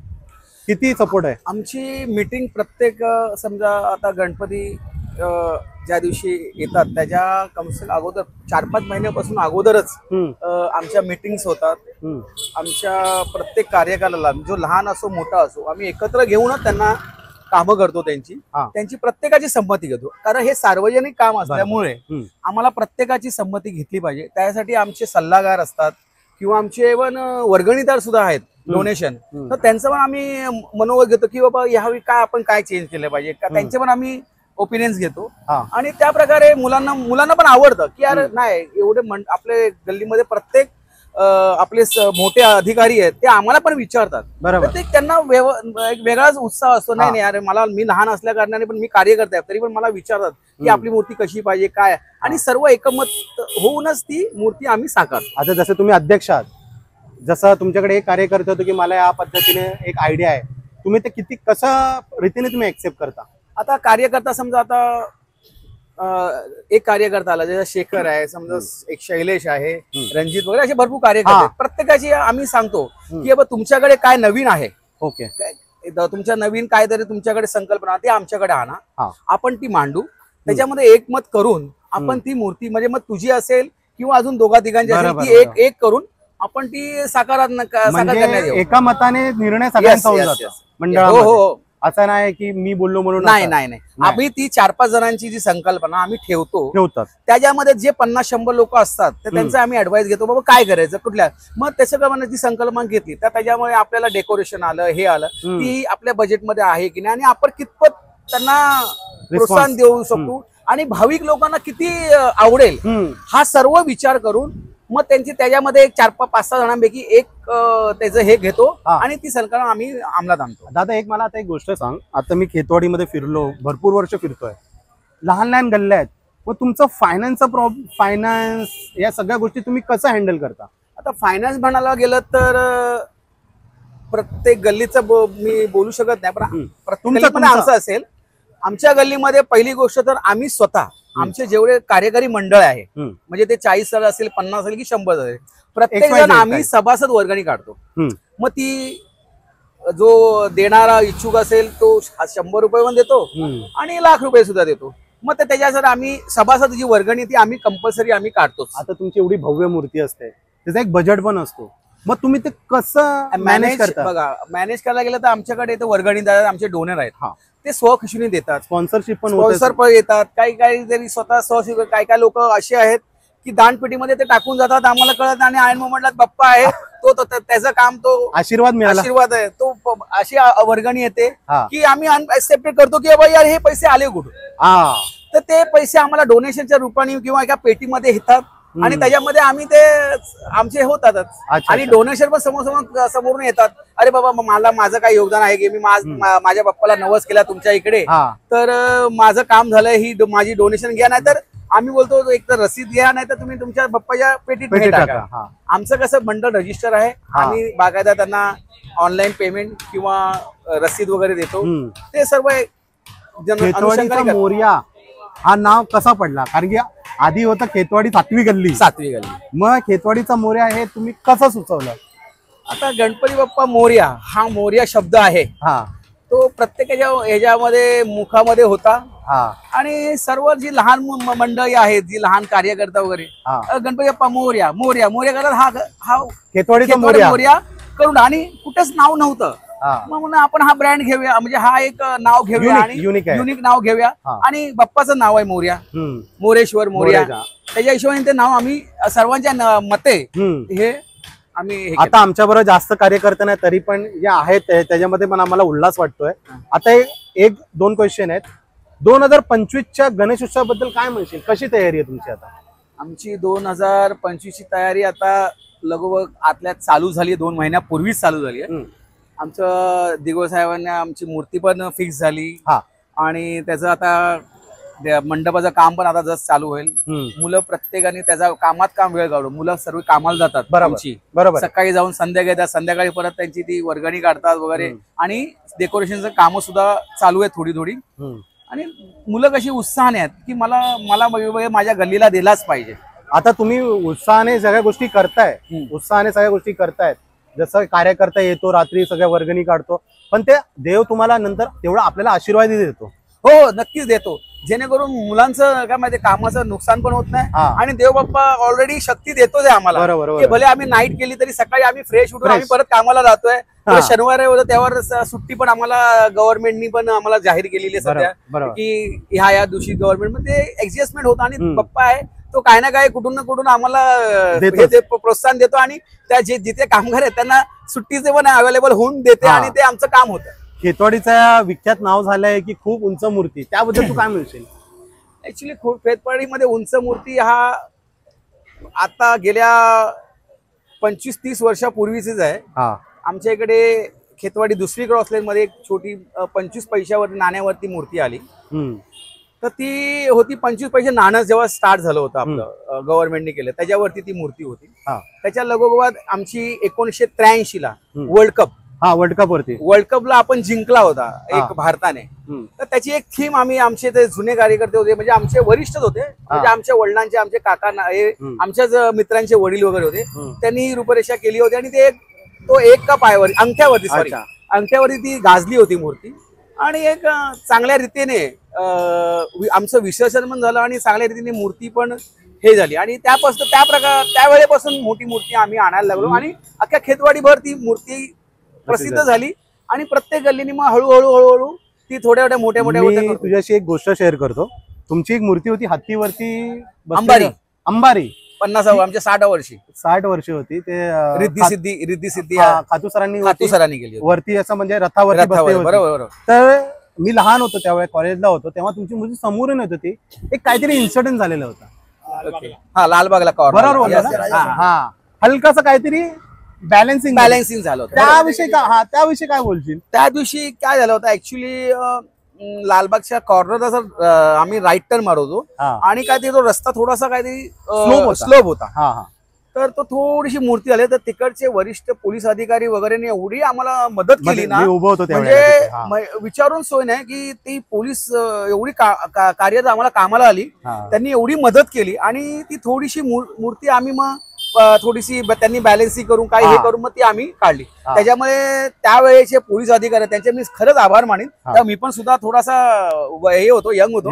किती सपोर्ट आहे? आमची मीटिंग प्रत्येक समजा आता गणपती ज्या दिवशी येतात त्याच्या कमसे अगोदर 4-5 महिन्यापासून अगोदरच आमच्या मीटिंग्स होतात. आमच्या प्रत्येक कार्यकालाला जो लहान असो मोठा असो आम्ही एकत्र घेऊनच त्यांना कामं करतो. त्यांची प्रत्येकाची संमती घेतो, कारण हे सार्वजनिक काम असल्यामुळे आम्हाला प्रत्येकाची संमती घेतली पाहिजे. त्यासाठी आमचे सल्लागार असतात किंवा आमचे इव्हन वर्गणीदार सुद्धा आहेत, डोनेशन, तर त्यांचं पण आम्ही मनोगत घेतो की बाबा यावेळी काय आपण काय चेंज केलं पाहिजे का, त्यांचे पण आम्ही ओपिनियन्स घेतो. आणि त्या प्रकारे मुलांना पण आवडतं की यार नाही एवढे आपले गल्लीमध्ये प्रत्येक आपले मोठे अधिकारी आहेत ते आम्हाला पण विचारतात. बरोबर. ते त्यांना एक वेगळाच उत्साह असतो. नाही यार मी लहान असल्या कारणाने पण मी कार्यकर्ते आहे तरी पण मला विचारतात की आपली मूर्ती कशी पाहिजे काय, आणि सर्व एकमत होऊनच ती मूर्ती आम्ही साकारतो. आता जसं तुम्ही अध्यक्ष आहात, जसं तुमच्याकडे एक कार्यकर्ते होतो की मला या पद्धतीने एक आयडिया आहे, तुम्ही ते किती कशा रीतीने तुम्ही एक्सेप्ट करता? आता कार्यकर्ता समजा आता एक कार्यकर्ता आला, जसं शेखर आहे समजा, एक शैलेश आहे, रणजित वगैरे असे भरपूर कार्यकर्ते, प्रत्येकाची आम्ही सांगतो की बाबा तुमच्याकडे काय नवीन आहे, ओके, तुमच्या नवीन काहीतरी तुमच्याकडे संकल्पना ते आमच्याकडे आणा, आपण ती मांडू, त्याच्यामध्ये एकमत करून आपण ती मूर्ती म्हणजे मग तुझी असेल किंवा अजून दोघा तिघांची असेल ती एक करून आपण ती साकार करण्यात येऊ. एका मताने निर्णय सगळ्यांचा होऊन जातो मंडळामध्ये. हो, असं नाही की मी बोललो म्हणून. नाही, आम्ही ती 4-5 जणांची जी संकल्पना आम्ही ठेवतात, त्याच्यामध्ये जे 50-100 लोक असतात तर त्यांचा आम्ही ऍडवाइस घेतो बाबा काय करायचं कुठल्या, मग त्याच्याप्रमाणे ती संकल्पना घेतली तर त्याच्यामुळे आपल्याला डेकोरेशन आलं, हे आलं की आपल्या बजेटमध्ये आहे की नाही आणि आपण कितपत त्यांना प्रोत्साहन देऊ शकतो आणि भाविक लोकांना किती आवडेल हा सर्व विचार करून मग त्यांची त्याच्यामध्ये 4-5-6 जणांपैकी एक त्याचं हे घेतो आणि ती संकल्पना आम्ही अंमलात आणतो. दादा मला आता एक गोष्ट सांग, आता मी खेतवाडीमध्ये फिरलो, भरपूर वर्ष फिरतोय, लहान लहान गल्ल्या आहेत, मग तुमचं फायनान्स या सगळ्या गोष्टी तुम्ही कसं हँडल करता? आता फायनान्स म्हणायला गेलं तर प्रत्येक गल्लीचं मी बोलू शकत नाही, पण प्रत्येक आमचं असेल. आमच्या गल्लीमध्ये पहिली गोष्ट तर आम्ही स्वतः आमचे जेवढे कार्यकारी मंडळ आहे म्हणजे ते 40 असेल, 50 असेल की 100 असेल, प्रत्येक जण आम्ही सभासद वर्गणी काढतो. मग ती जो देणारा इच्छुक असेल तो 100 रुपये पण देतो आणि 1,00,000 रुपये सुद्धा देतो. मग त्याच्यासाठी आम्ही सभासद जी वर्गणी ती आम्ही कंपल्सरी आम्ही काढतो. आता तुमची एवढी भव्य मूर्ती असते, त्याचा एक बजेट पण असतो, मग तुम्ही ते कसं मॅनेज करता? बघा, मॅनेज करायला गेलं तर आमच्याकडे वर्गणीदार आमचे डोनर आहेत, ते स्वखुशीने देतात, स्पॉन्सरशिप पण येतात, काही तरी स्वतः काही लोक असे आहेत की दानपेटीमध्ये ते टाकून जातात, आम्हाला कळत आणि आयन मोमेंटला बाप्पा आहे तो त्याचं काम, तो आशीर्वाद आहे, तो अशी वर्गणी येते की आम्ही अनएक्सेप्टेड करतो की बाबा यार हे पैसे आले कुठून, तर ते पैसे आम्हाला डोनेशनच्या रूपाने किंवा एका पेटीमध्ये येतात आणि त्याच्यामध्ये आम्ही ते आमचे होतातच आणि डोनेशन पण समोरून येतात. अरे बाबा मला माझं काय योगदान आहे की मी माझ्या बाप्पाला नवस केला तुमच्या इकडे, तर माझं काम झालंय, ही माझी डोनेशन घ्या, नाही तर आम्ही बोलतो एक तर रसीद घ्या, नाही तर तुम्ही तुमच्या बाप्पाच्या पेटीत टाका. आमचं कसं मंडळ रजिस्टर आहे, आम्ही बाकायदा त्यांना ऑनलाईन पेमेंट किंवा रसीद वगैरे देतो. ते सर्व खेतवाडीचा मोरया हा नाव कसा पडला? कारण की आधी होतं खेतवाडी 7वी गल्ली. मग खेतवाडीचा मोरया हे तुम्ही कसं सुचवलं? आता गणपती बाप्पा मोरया हा मोरया शब्द आहे, तो प्रत्येकाच्या ह्याच्यामध्ये मुखामध्ये होता. आणि सर्व जी लहान मंडळी आहेत, जी लहान कार्यकर्ता वगैरे, गणपती बाप्पा मोरया मोरया मोरया करत हा खेतवाडीचा मोरया करून, आणि कुठेच नाव नव्हतं. मग म्हणून आपण हा ब्रँड घेऊया, म्हणजे हा एक नाव घेऊया आणि युनिक नाव घेऊया. आणि बाप्पाचं नाव आहे मोरया, मोरेश्वर मोरया, त्याच्या हिशोबाने ते नाव आम्ही सर्वांच्या मते हे आम्ही. आता आमच्या बरोबर जास्त कार्यकर्ते नाही, तरी पण जे आहेत त्याच्यामध्ये पण आम्हाला उल्हास वाटतोय. आता एक दोन क्वेश्चन आहेत. 2025च्या गणेश उत्सवाबद्दल काय म्हणशील? कशी तयारी आहे तुमची? आता आमची 2025ची तयारी आता लगभग आतल्यात चालू झाली, 2 महिन्यापूर्वीच चालू झाली आहे. आमचं दिगोसाहेबांनी आमची मूर्ती पण फिक्स झाली आणि त्याचं आता मंडपाचं काम पण आता जस्ट चालू होईल. मुलं प्रत्येकाने त्याचा कामात काम वेळ काढून, मुलं सर्व कामाला जातात. बरोबर, सकाळी जाऊन संध्याकाळी येतात, संध्याकाळी परत त्यांची ती वर्गणी काढतात वगैरे, आणि डेकोरेशनचं काम सुद्धा चालू आहे थोडी. आणि मुलं कशी उत्साहाने आहेत की मला माझ्या गल्लीला दिलाच पाहिजे. आता तुम्ही उत्साहाने सगळ्या गोष्टी करतायत, जसं कार्यकर्ता येतो रात्री सगळ्या वर्गणी काढतो, पण ते देव तुम्हाला नंतर तेवढा आपल्याला आशीर्वाद देतो. हो, नक्कीच देतो, जेणेकरून मुलांचं काय माहिती कामाचं नुकसान पण होत नाही. आणि देव बाप्पा ऑलरेडी शक्ती देतोच आहे आम्हाला. बरोबर, भले आम्ही नाईट केली तरी सकाळी आम्ही फ्रेश उठून आम्ही परत कामाला जातोय. शनिवार होतं त्यावर सुट्टी पण आम्हाला गव्हर्नमेंटनी पण आम्हाला जाहीर केलेली आहे सध्या, की ह्या दिवशी गव्हर्नमेंट मध्ये ऍडजस्टमेंट होतं. आणि बाप्पा आहे तो काय ना काय कुठून ना कुठून आम्हाला प्रोत्साहन देतो, आणि त्या जिथे कामगार आहेत त्यांना सुट्टीचे पण अवेलेबल होऊन देते, आणि ते आमचं काम होतं. खेतवाडीचं विख्यात नाव झालंय की खूप उंच मूर्ती, त्याबद्दल तू काय म्हणशील? ऍक्च्युली खेतवाडीमध्ये उंच मूर्ती हा आता गेल्या 25-30 वर्षापूर्वीच आहे. आमच्या इकडे खेतवाडी 2री क्रॉसलाईन मध्ये एक छोटी 25 पैशावरती नाण्यावरती मूर्ती आली. तर ती होती 25 पैसे नाणं जेव्हा स्टार्ट झालं होतं आपलं गव्हर्नमेंटने केलं, त्याच्यावरती ती मूर्ती होती. त्याच्या लगोलग आमची 1983 ला वर्ल्ड कपला आपण जिंकला होता एक भारताने. तर त्याची एक थीम आमचे ते जुने कार्यकर्ते होते, म्हणजे आमचे वरिष्ठच होते, म्हणजे आमच्या वडिलांचे, आमचे काका, आमच्याच मित्रांचे वडील वगैरे होते, त्यांनी ही रूपरेषा केली होती. आणि तो एका पायावर अंगठ्यावरती ती गाजली होती मूर्ती. आणि एक चांगल्या रीतीने आमचं विसर्जन पण झालं, आणि चांगल्या रीतीने मूर्ती पण हे झाली. आणि त्यावेळेपासून मोठी मूर्ती आम्ही आणायला लागलो, आणि अख्ख्या खेतवाडीभर ती मूर्ती प्रसिद्ध झाली. आणि प्रत्येक गल्लीने मग हळूहळू ती थोड्या मोठ्या तुझ्याशी एक गोष्ट शेअर करतो. तुमची एक मूर्ती होती हत्तीवरती, अंबारी 50 आमच्या 60 वर्षी होती. ते रिद्धी सिद्धी खातू सरांनी केली वरती, असं म्हणजे रथावरती. बरोबर. तर मी लहान होतो त्यावेळेस, कॉलेजला होतो तेव्हा, तुमची मूर्ती समोरून येत होती. एक काहीतरी इन्सिडेंट झालेला होता. लालबागला बरोबर, हलकासा काहीतरी बॅलन्सिंग झालं होतं. त्याविषयी काय बोलशील? त्या दिवशी काय झालं होतं, ऍक्च्युली लालबागच्या कॉर्नरला आम्ही राईट टर्न मारवतो, आणि काहीतरी तो रस्ता थोडासा काहीतरी स्लोप होता. तर तो थोडीशी मूर्ती आली. तर तिकडचे वरिष्ठ पोलीस अधिकारी वगैरे एवढी आम्हाला मदत केली ना, म्हणजे विचारून सोय नाही की ती पोलीस एवढी कार्यरत आम्हाला कामाला आली, त्यांनी एवढी मदत केली. आणि ती थोडीशी मूर्ती आम्ही मग थोडीशी त्यांनी बॅलन्सिंग करून काही हे करून मग ती आम्ही काढली. त्याच्यामुळे त्यावेळेचे पोलीस अधिकारी त्यांचे मी खरंच आभार मानेन. मी पण सुद्धा थोडासा हे होतो, यंग होतो.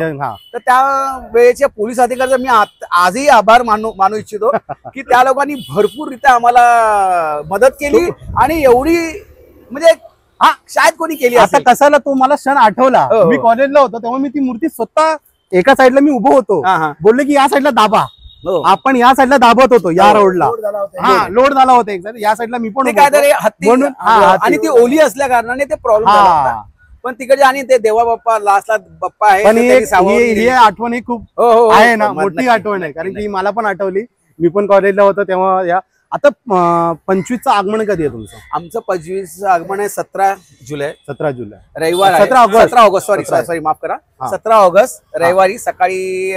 तर त्या वेळेच्या पोलीस अधिकाऱ्याचा मी आजही आभार मानू इच्छितो की त्या लोकांनी भरपूररित्या आम्हाला मदत केली. आणि एवढी म्हणजे शायद कोणी केली. आता कसाला तो मला क्षण आठवला, मी कॉलेजला होतो तेव्हा मी ती मूर्ती स्वतः एका साईडला मी उभं होतो, बोलले की या साईडला दाबा, आपण या साईडला दाबत होतो, या रोडला लोड झाला होता एक या साईडला मी पण म्हणून. आणि ती ओली असल्या कारणाने ते प्रॉब्लेम. पण तिकडे आणि ते देवा बाप्पा लास्टला बाप्पा आहे, ही आठवण ही खूप आहे ना, मोठी आठवण आहे. कारण की मला पण आठवली मी पण कॉलेजला होतो तेव्हा या. आता 25चं आगमन कधी आहे तुमचं? आमचं 25 आगमन आहे 17 जुलै 17 जुलै रविवार आहे. 17 ऑगस्ट. 17 ऑगस्ट सॉरी माफ करा. हा. 17 ऑगस्ट रविवारी सकाळी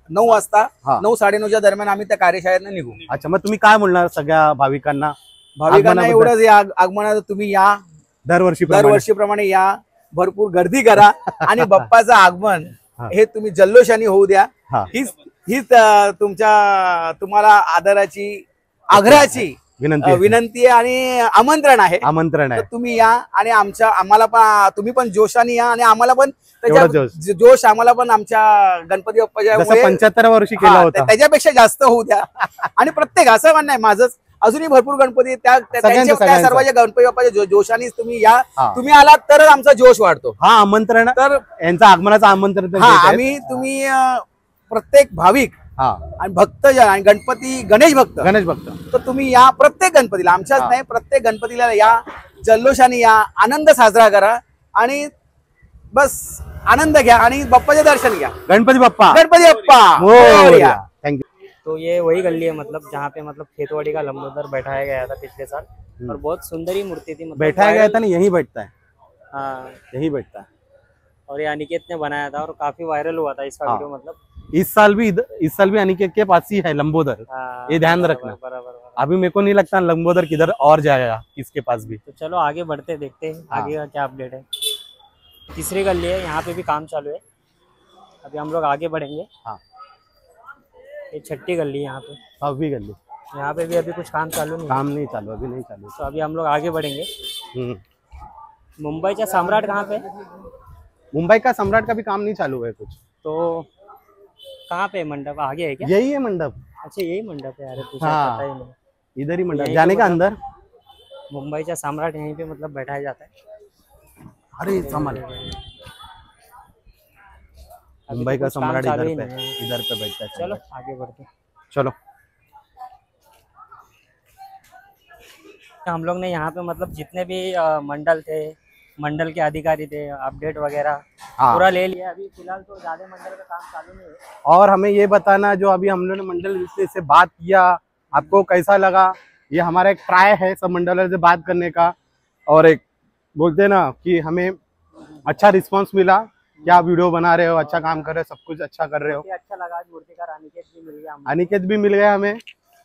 9 वाजता हा. 9-9:30च्या दरम्यान आम्ही त्या कार्यशाळेतनं निघू. अच्छा, मग तुम्ही काय बोलणार सगळ्या भाविकांना? भाविकांना आगमनाबद्दल? एवढंच या आगमनात तुम्ही या, दरवर्षीप्रमाणे या, भरपूर गर्दी करा आणि बाप्पाचं आगमन हा. हे तुम्ही जल्लोषाने होऊ द्या. हा. हीच तुम्हाला आदराची आग्रहाची विनंती आहे आणि आमंत्रण आहे. तर तुम्ही या आणि आम्हाला पण तुम्ही पण जोशाने या आणि आम्हाला पण जोश आम्हाला पण आमच्या गणपती बाप्पाच्या 75 वर्षी केला होता त्याच्यापेक्षा जास्त होऊ द्या. आणि प्रत्येक असं म्हणणं आहे माझं, अजूनही भरपूर गणपती त्या सर्वांच्या गणपती बाप्पाच्या जोशानेच तुम्ही या. तुम्ही आलात तरच आमचा जोश वाढतो. हा आमंत्रण तर यांचं आगमनाचं आमंत्रण आम्ही तुम्ही प्रत्येक भाविक आणि भक्त आणि गणेश भक्त तर तुम्ही या प्रत्येक गणपतीला, आमच्याच नाही प्रत्येक गणपतीला या, जल्लोषाने या, आनंद साजरा करा आणि बस आनंद घ्या आणि बाप्पाचे दर्शन घ्या. गणपती बाप्पा मोरया. Thank you. तो ये वही गली है मतलब जहाँ पे मतलब खेतवाड़ी का लंबोदर बैठाया गया था पिछले साल और बहुत सुंदर ही मूर्ति थी. मतलब बैठाया गया था ना, यही बैठता है. हाँ, यही बैठता है. और ये अनिकेत ने बनाया था और काफी वायरल हुआ था इसका वीडियो. मतलब इस साल भी अनिकेत के पास ही है लंबोदर. ये ध्यान रखना. बराबर. अभी मेरे को नहीं लगता लंबोदर किधर और जाएगा किसके पास भी. तो चलो आगे बढ़ते देखते हैं आगे का क्या अपडेट है. तीसरी गली है, यहाँ पे भी काम चालू है. अभी हम लोग आगे बढ़ेंगे. हाँ. ये छठी गली यहाँ पे. अभी गली यहाँ पे भी अभी कुछ काम चालू नहीं. काम नहीं चालू, अभी नहीं चालू. तो अभी हम लोग आगे बढ़ेंगे. मुंबईचा सम्राट कहाँ पे? मुंबई का सम्राट का भी काम नहीं चालू है कुछ. तो कहाँ पे मंडप आगे है क्या? यही है मंडप. अच्छा यही मंडप है. अरे तुझे हाँ. पता ही नहीं. इधर ही मंडप जाने का अंदर. मुंबईचा सम्राट यहीं पे मतलब बैठाया जाता है. अरे सम्राट, मुंबई का सम्राट इधर पे बैठता है. चलो आगे बढ़ते. चलो. हम लोग ने यहाँ पे मतलब जितने भी मंडल थे, मंडल के अधिकारी थे, अपडेट वगैरह पूरा ले लिया. अभी फिलहाल तो ज्यादा मंडल का काम चालू नहीं है. और हमें ये बताना, जो अभी हम लोग ने मंडल से बात किया, आपको कैसा लगा? ये हमारा एक ट्राई है सब मंडलों से बात करने का, और एक बोलते हैं ना कि हमें अच्छा रिस्पांस मिला कि आप वीडियो बना रहे हो, अच्छा काम कर रहे हो, सब कुछ अच्छा कर रहे हो. अच्छा लगा. आज मूर्तिकार अनिकेत भी मिल गया. अनिकेत भी मिल गया हमें.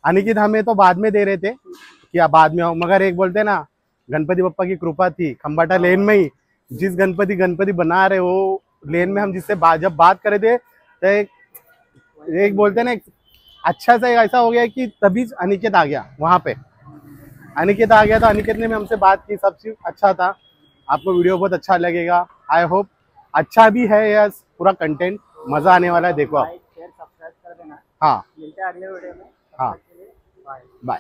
अनिकेत हमें तो बाद में दे रहे थे कि आप बाद में आओ, मगर एक बोलते ना गणपति बप्पा की कृपा थी. खंबाटा लेन में ही जिस गणपति बना रहे हो लेन में, हम जिससे जब बात करे थे तो एक बोलते ना अच्छा सा ऐसा हो गया कि तभी अनिकेत आ गया. वहाँ पे अनिकेत आ गया, तो अनिकेत ने हमसे बात की, सब चीज अच्छा था. आपको वीडियो बहुत अच्छा लगेगा. आई होप अच्छा भी है यार, पूरा कंटेंट मजा आने वाला है. देखो आप. शेयर सब्सक्राइब कर देना. हाँ. मिलते हैं अगले वीडियो में. हाँ. बाय.